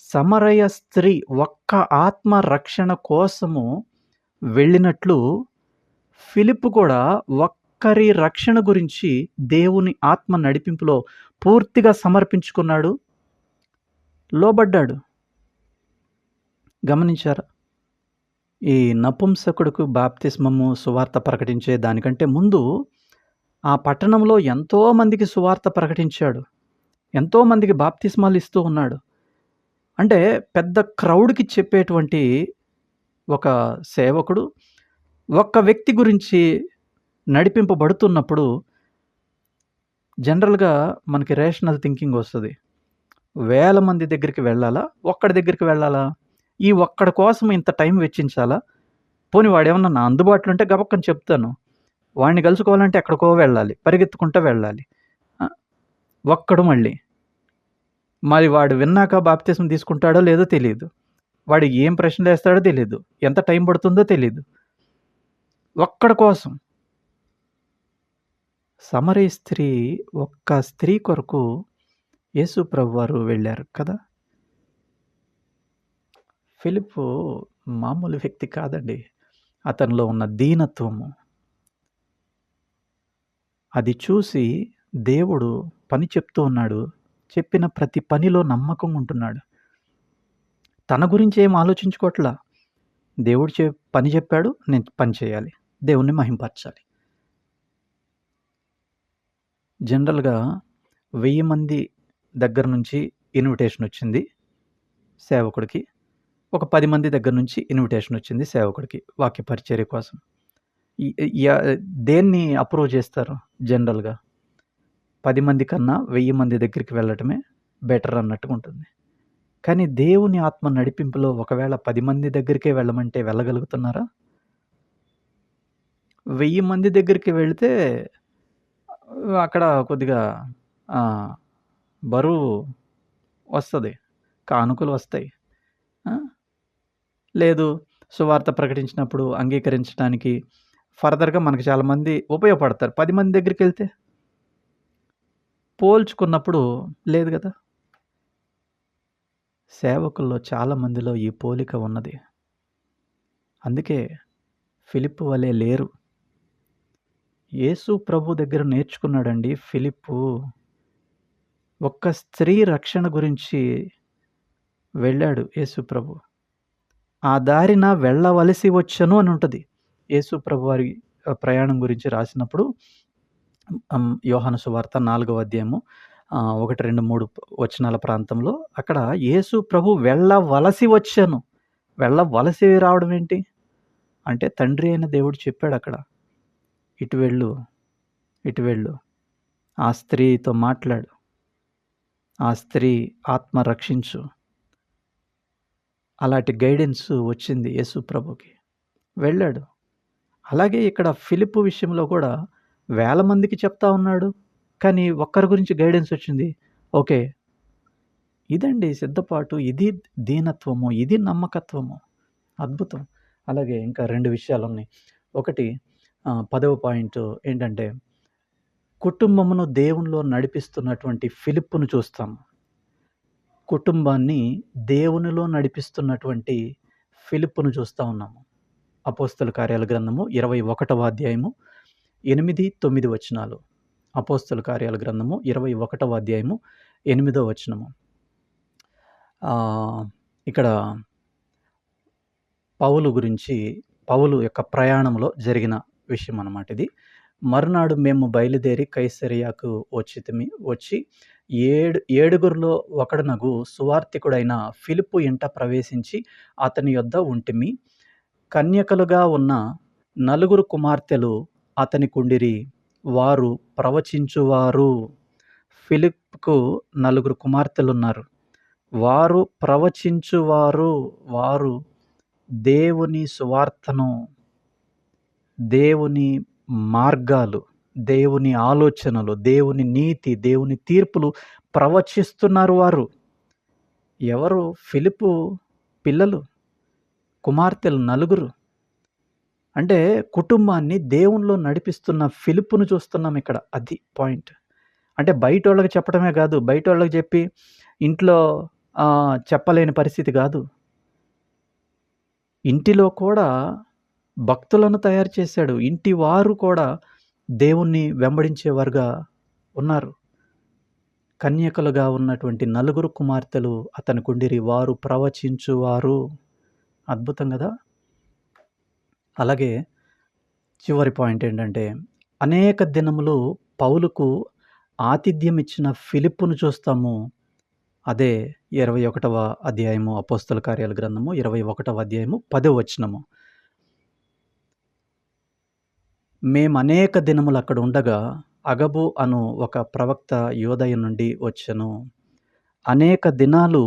సమరయ స్త్రీ ఒక్క ఆత్మ రక్షణ కోసము వెళ్ళినట్లు ఫిలిప్పు కూడా ఒక్కరి రక్షణ గురించి దేవుని ఆత్మ నడిపింపులో పూర్తిగా సమర్పించుకున్నాడు, లోబడ్డాడు. గమనించారా? ఈ నపుంసకుడుకు బాప్తిస్మము సువార్త ప్రకటించే దానికంటే ముందు ఆ పట్టణంలో ఎంతోమందికి సువార్త ప్రకటించాడు. ఎంతోమందికి బాప్తిస్మాలు ఇస్తూ ఉన్నాడు. అంటే పెద్ద క్రౌడ్‌కి చెప్పేటువంటి ఒక సేవకుడు ఒక్క వ్యక్తి గురించి నడిపింపబడుతున్నప్పుడు జనరల్‌గా మనకి రేషనల్ థింకింగ్ వస్తది. వేల మంది దగ్గరికి వెళ్ళాలా? ఒక్కడి దగ్గరికి వెళ్ళాలా? ఈ ఒక్కడి కోసం ఇంత టైం వెచ్చించాలా? పోనీ వాడేమన్నా నా అందుబాటులో ఉంటే గబక్కని చెప్తాను. వాడిని కలుసుకోవాలంటే ఎక్కడికో వెళ్ళాలి. పరిగెత్తుకుంటూ వెళ్ళాలి. ఒక్కడు మళ్ళీ. మరి వాడు విన్నాక బాప్తిస్మం తీసుకుంటాడో లేదో తెలీదు. వాడు ఏం ప్రశ్నలేస్తాడో తెలీదు. ఎంత టైం పడుతుందో తెలీదు. ఒక్కడి కోసం. సమరయ స్త్రీ ఒక్క స్త్రీ కొరకు యేసు ప్రభువారు వెళ్ళారు కదా! ఫిలిప్పు మామూలు వ్యక్తి కాదండి. అతనిలో ఉన్న దీనత్వము. అది చూసి దేవుడు పని చెప్తూ ఉన్నాడు. చెప్పిన ప్రతి పనిలో నమ్మకం ఉంటున్నాడు. తన గురించి ఏం ఆలోచించుకోవట్లా. దేవుడు పని చెప్పాడు, నేను పని చేయాలి. దేవుణ్ణి మహింపరచాలి. జనరల్‌గా 1000 మంది దగ్గర నుంచి ఇన్విటేషన్ వచ్చింది సేవకుడికి. ఒక 10 మంది దగ్గర నుంచి ఇన్విటేషన్ వచ్చింది సేవకుడికి వాక్య పరిచర్య కోసం. దేన్ని అప్రూవ్ చేస్తారు జనరల్‌గా? 10 మంది కన్నా 1000 మంది దగ్గరికి వెళ్ళటమే బెటర్ అన్నట్టుగా ఉంటుంది. కానీ దేవుని ఆత్మ నడిపింపులో ఒకవేళ 10 మంది దగ్గరికే వెళ్ళమంటే వెళ్ళగలుగుతున్నారా? 1000 మంది దగ్గరికి వెళితే అక్కడ కొద్దిగా బరువు వస్తది. కానుకలు వస్తాయి. లేదు సువార్త ప్రకటించినప్పుడు అంగీకరించడానికి ఫర్దర్‌గా మనకు చాలామంది ఉపయోగపడతారు. 10 మంది దగ్గరికెళ్తే పోల్చుకున్నప్పుడు లేదు గదా! సేవకుల్లో చాలామందిలో ఈ పోలిక ఉన్నది. అందుకే ఫిలిప్పు వలె లేరు. యేసు ప్రభు దగ్గర నేర్చుకున్నాడండి ఫిలిప్పు. ఒక్క స్త్రీ రక్షణ గురించి వెళ్ళాడు యేసు ప్రభు. ఆ దారిన వెళ్ళవలసి వచ్చెను అని ఉంటది. యేసు ప్రభువారి ప్రయాణం గురించి రాసినప్పుడు యోహాను సువార్త 4వ అధ్యాయము 1, 2, 3 వచనాల ప్రాంతంలో అక్కడ యేసు ప్రభు వెళ్ళవలసి వచ్చెను. వెళ్ళవలసి రావడం ఏంటి? అంటే తండ్రి అయిన దేవుడు చెప్పాడక్కడ. ఇటు వెళ్ళు, ఇటు వెళ్ళు. ఆ స్త్రీతో మాట్లాడు. ఆ స్త్రీ ఆత్మ రక్షించు. అలాంటి గైడెన్స్ వచ్చింది యేసు ప్రభుకి. వెళ్ళాడు. అలాగే ఇక్కడ ఫిలిప్పు విషయంలో కూడా వేల మందికి చెప్తా ఉన్నాడు. కానీ ఒక్కరి గురించి గైడెన్స్ వచ్చింది. ఓకే. ఇదండి సిద్ధపాటు. ఇది దీనత్వము. ఇది నమ్మకత్వము. అద్భుతం. అలాగే ఇంకా 2 విషయాలున్నాయి. ఒకటి 10వ పాయింట్ ఏంటంటే, కుటుంబమును దేవునిలో నడిపిస్తున్నటువంటి ఫిలిప్పును చూస్తాము. కుటుంబాన్ని దేవునిలో నడిపిస్తున్నటువంటి ఫిలిప్పును చూస్తా ఉన్నాము. అపోస్తల కార్యాల గ్రంథము 21వ అధ్యాయము 8, 9 వచనాలు. అపోస్తల కార్యాల గ్రంథము 21వ అధ్యాయము 8వ వచనము. ఇక్కడ పౌలు యొక్క ప్రయాణంలో జరిగిన విషయం అన్నమాట ఇది. మరునాడు మేము బయలుదేరి కైసరియకు వచ్చి ఏడుగురిలో ఒకడునగు సువార్తికుడైన ఫిలిప్పు ఇంట ప్రవేశించి అతని యొద్ద ఉంటిమి. కన్యకలుగా ఉన్న 4 కుమార్తెలు అతనికుండిరి. వారు ప్రవచించువారు. ఫిలిప్పుకు 4 కుమార్తెలున్నారు. వారు ప్రవచించువారు. వారు దేవుని సువార్తను, దేవుని మార్గాలు, దేవుని ఆలోచనలు, దేవుని నీతి, దేవుని తీర్పులు ప్రవచిస్తున్నారు వారు. ఎవరు? ఫిలిప్పు పిల్లలు, కుమార్తెలు 4. అంటే కుటుంబాన్ని దేవునిలో నడిపిస్తున్న ఫిలిప్పును చూస్తున్నాం ఇక్కడ. అది పాయింట్. అంటే బయటోళ్ళకి చెప్పడమే కాదు, బయటోళ్ళకి చెప్పి ఇంట్లో చెప్పలేని పరిస్థితి కాదు. ఇంటిలో కూడా భక్తులను తయారు చేశాడు. ఇంటి వారు కూడా దేవుణ్ణి వెంబడించేవారుగా ఉన్నారు. కన్యకలుగా ఉన్నటువంటి 4 కుమార్తెలు అతనికుండిరి. వారు ప్రవచించువారు. అద్భుతం కదా! అలాగే చివరి పాయింట్ ఏంటంటే, అనేక దినములు పౌలుకు ఆతిథ్యం ఇచ్చిన ఫిలిప్పును చూస్తాము. అదే 21వ అధ్యాయము అపోస్తల కార్యాల గ్రంథము 21వ అధ్యాయము 10వ వచనము. మేమనేక దినములు అక్కడ ఉండగా అగబు అను ఒక ప్రవక్త యోదయ నుండి వచ్చెను. అనేక దినాలు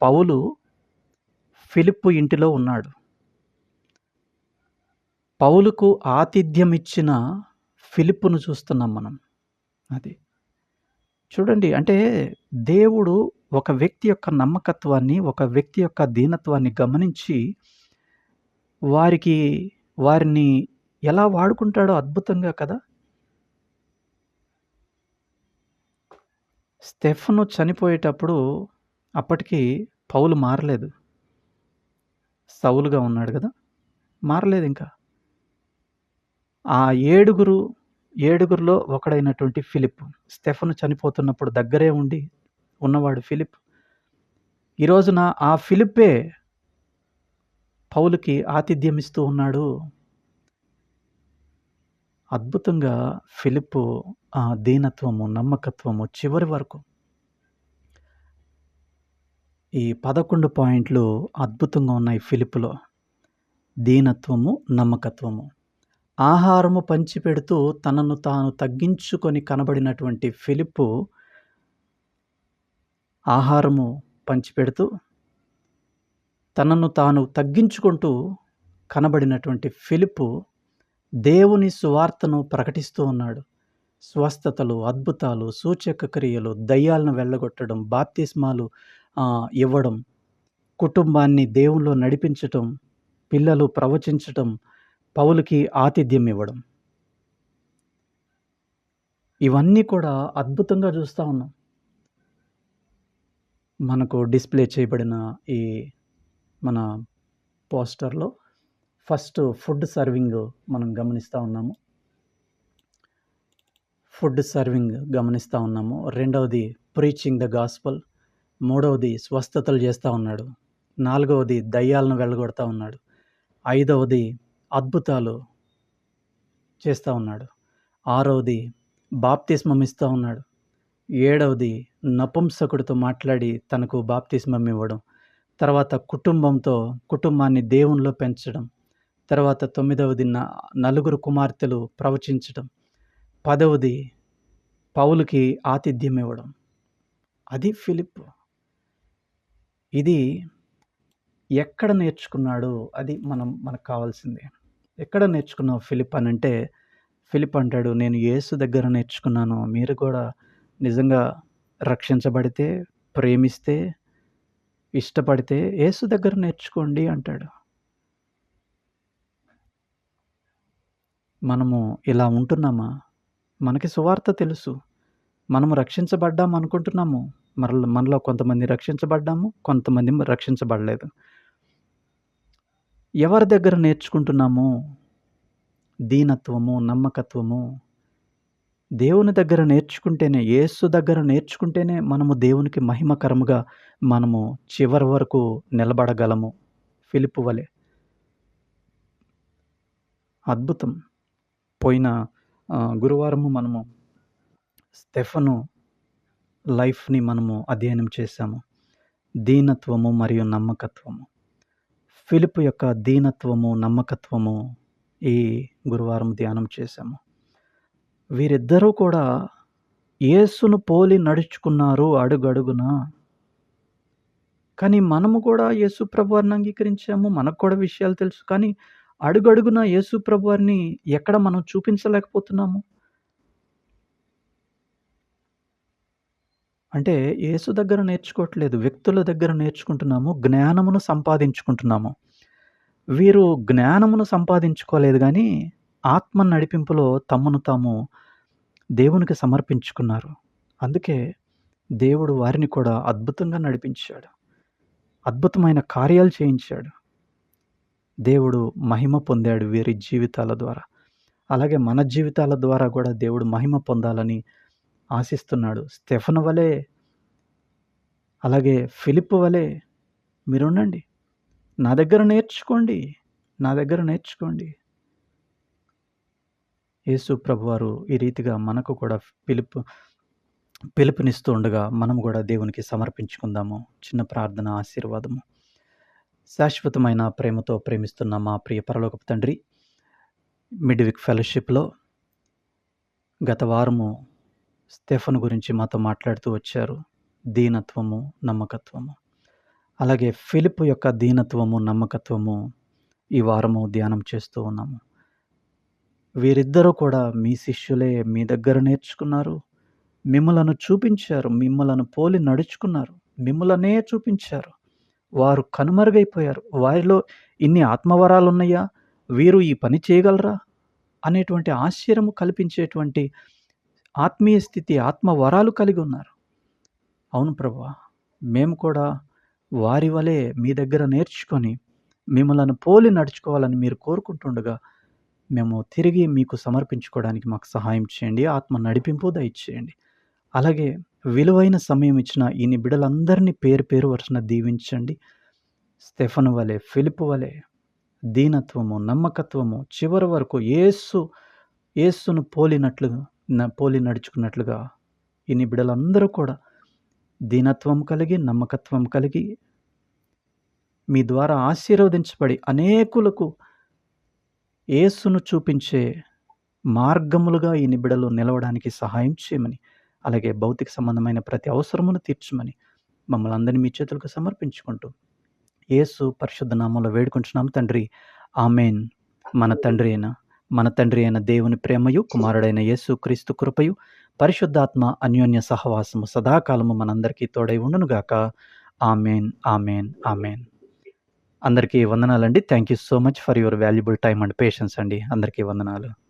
పౌలు ఫిలిప్పు ఇంటిలో ఉన్నాడు. పౌలుకు ఆతిథ్యం ఇచ్చిన ఫిలిప్పును చూస్తున్నాం మనం. అది చూడండి. అంటే దేవుడు ఒక వ్యక్తి యొక్క నమ్మకత్వాన్ని, ఒక వ్యక్తి యొక్క దీనత్వాన్ని గమనించి వారిని ఎలా వాడుకుంటాడో అద్భుతంగా కదా! స్టెఫను చనిపోయేటప్పుడు అప్పటికి పౌలు మారలేదు. సౌలుగా ఉన్నాడు కదా! మారలేదు ఇంకా. ఆ ఏడుగురిలో ఒకడైనటువంటి ఫిలిప్పు. స్టెఫను చనిపోతున్నప్పుడు దగ్గరే ఉండి ఉన్నవాడు ఫిలిప్. ఈ రోజున ఆ ఫిలిప్పే పౌలుకి ఆతిథ్యం ఇస్తూ ఉన్నాడు. అద్భుతంగా ఫిలిప్పు దీనత్వము, నమ్మకత్వము చివరి వరకు. ఈ 11 పాయింట్లు అద్భుతంగా ఉన్నాయి ఫిలిప్పులో. దీనత్వము, నమ్మకత్వము. ఆహారము పంచిపెడుతూ తనను తాను తగ్గించుకొని కనబడినటువంటి ఫిలిప్పు ఆహారము పంచిపెడుతూ తనను తాను తగ్గించుకుంటూ కనబడినటువంటి ఫిలిప్పు దేవుని సువార్తను ప్రకటిస్తూ ఉన్నాడు. స్వస్థతలు, అద్భుతాలు, సూచక క్రియలు, దయ్యాలను వెళ్ళగొట్టడం, బాప్తిస్మాలు ఇవ్వడం, కుటుంబాన్ని దేవునిలో నడిపించటం, పిల్లలు ప్రవచించటం, పౌలుకి ఆతిథ్యం ఇవ్వడం. ఇవన్నీ కూడా అద్భుతంగా చూస్తూ ఉన్నాం. మనకు డిస్ప్లే చేయబడిన ఈ మన పోస్టర్లో ఫస్ట్ ఫుడ్ సర్వింగ్ మనం గమనిస్తూ ఉన్నాము. రెండవది ప్రీచింగ్ ద గాస్పల్. మూడవది స్వస్థతలు చేస్తూ ఉన్నాడు. నాలుగవది దయ్యాలను వెళ్ళగొడతా ఉన్నాడు. ఐదవది అద్భుతాలు చేస్తూ ఉన్నాడు. ఆరవది బాప్తిస్మం ఇస్తూ ఉన్నాడు. ఏడవది నపుంసకుడితో మాట్లాడి తనకు బాప్తిస్మం ఇవ్వడం. తర్వాత కుటుంబాన్ని దేవునిలో పెంచడం. తర్వాత 9వది నలుగురు కుమార్తెలు ప్రవచించడం. 10వది పౌలుకి ఆతిథ్యం ఇవ్వడం. అది ఫిలిప్. ఇది ఎక్కడ నేర్చుకున్నాడు? అది మనకు కావాల్సింది. ఎక్కడ నేర్చుకున్నావు ఫిలిప్ అని అంటే, ఫిలిప్ అంటాడు, నేను యేసు దగ్గర నేర్చుకున్నాను. మీరు కూడా నిజంగా రక్షించబడితే, ప్రేమిస్తే, ఇష్టపడితే యేసు దగ్గర నేర్చుకోండి అంటాడు. మనము ఇలా ఉంటున్నామా? మనకి సువార్త తెలుసు. మనము రక్షించబడ్డాము అనుకుంటున్నాము. మనలో కొంతమంది రక్షించబడ్డాము, కొంతమంది రక్షించబడలేదు. ఎవరి దగ్గర నేర్చుకుంటున్నాము? దీనత్వము, నమ్మకత్వము దేవుని దగ్గర నేర్చుకుంటేనే, యేసు దగ్గర నేర్చుకుంటేనే మనము దేవునికి మహిమకరముగా మనము చివరి వరకు నిలబడగలము. ఫిలిప్పు వలె. అద్భుతం. పోయిన గురువారము మనము స్టెఫను లైఫ్ని మనము అధ్యయనం చేశాము. దీనత్వము మరియు నమ్మకత్వము. ఫిలిప్పు యొక్క దీనత్వము, నమ్మకత్వము ఈ గురువారం ధ్యానం చేశాము. వీరిద్దరూ కూడా యేసును పోలి నడుచుకున్నారు అడుగడుగున. కానీ మనము కూడా యేసు ప్రభువారిని అంగీకరించాము. మనకు కూడా విషయాలు తెలుసు. కానీ అడుగడుగున యేసు ప్రభువారిని ఎక్కడ మనం చూపించలేకపోతున్నాము? అంటే యేసు దగ్గర నేర్చుకోవట్లేదు, వ్యక్తుల దగ్గర నేర్చుకుంటున్నాము, జ్ఞానమును సంపాదించుకుంటున్నాము. వీరు జ్ఞానమును సంపాదించుకోలేదు కానీ ఆత్మ నడిపింపులో తమను తాము దేవునికి సమర్పించుకున్నారు. అందుకే దేవుడు వారిని కూడా అద్భుతంగా నడిపించాడు. అద్భుతమైన కార్యాలు చేయించాడు. దేవుడు మహిమ పొందాడు వీరి జీవితాల ద్వారా. అలాగే మన జీవితాల ద్వారా కూడా దేవుడు మహిమ పొందాలని ఆశిస్తున్నాడు. స్టెఫను వలె, అలాగే ఫిలిప్పు వలె మీరుండండి. నా దగ్గర నేర్చుకోండి. యేసు ప్రభువారు ఈ రీతిగా మనకు కూడా పిలుపునిస్తూ ఉండగా మనం కూడా దేవునికి సమర్పించుకుందాము. చిన్న ప్రార్థన, ఆశీర్వాదము. శాశ్వతమైన ప్రేమతో ప్రేమిస్తున్న మా ప్రియ పరలోకపు తండ్రి, మిడ్‌విక్ ఫెలోషిప్‌లో గత వారము స్టెఫను గురించి మాతో మాట్లాడుతూ వచ్చారు. దీనత్వము, నమ్మకత్వము. అలాగే ఫిలిప్పు యొక్క దీనత్వము, నమ్మకత్వము ఈ వారము ధ్యానం చేస్తూ ఉన్నాము. వీరిద్దరూ కూడా మీ శిష్యులే, మీ దగ్గర నేర్చుకున్నారు. మిమ్మలను చూపించారు, మిమ్మలను పోలి నడుచుకున్నారు, మిమ్మలనే చూపించారు. వారు కనుమరుగైపోయారు. వారిలో ఇన్ని ఆత్మవరాలు ఉన్నాయా? వీరు ఈ పని చేయగలరా? అనేటువంటి ఆశ్చర్యము కల్పించేటువంటి ఆత్మీయ స్థితి, ఆత్మవరాలు కలిగి ఉన్నారు. అవును ప్రభువా, మేము కూడా వారి వలె మీ దగ్గర నేర్చుకొని మిమ్మలను పోలి నడుచుకోవాలని మీరు కోరుకుంటుండగా మేము తిరిగి మీకు సమర్పించుకోవడానికి మాకు సహాయం చేయండి. ఆత్మ నడిపింపు దయచేయండి. అలాగే విలువైన సమయం ఇచ్చిన ఈ బిడ్డలందరినీ పేరు పేరు వరుసన దీవించండి. స్టెఫను వలె, ఫిలిప్పు వలె దీనత్వము, నమ్మకత్వము చివరి వరకు యేసును పోలి నడుచుకున్నట్లుగా ఈ బిడ్డలందరూ కూడా దీనత్వం కలిగి, నమ్మకత్వం కలిగి మీ ద్వారా ఆశీర్వదించబడి అనేకులకు యేసును చూపించే మార్గములుగా ఈ బిడ్డలు నిలవడానికి సహాయం చేయమని, అలాగే భౌతిక సంబంధమైన ప్రతి అవసరమును తీర్చమని మమ్మల్ని అందరినీ మీ చేతులకు సమర్పించుకుంటూ యేసు పరిశుద్ధ నామములో వేడుకుంటున్నాం తండ్రి. ఆమేన్. మన తండ్రి అయిన దేవుని ప్రేమయు, కుమారుడైన యేసు క్రీస్తు కృపయు, పరిశుద్ధాత్మ అన్యోన్య సహవాసము సదాకాలము మనందరికీ తోడై ఉండునుగాక. ఆమేన్, ఆమేన్, ఆమేన్. అందరికీ వందనాలండి. Thank you so much for your valuable time and patience అండి. అందరికీ వందనాలు.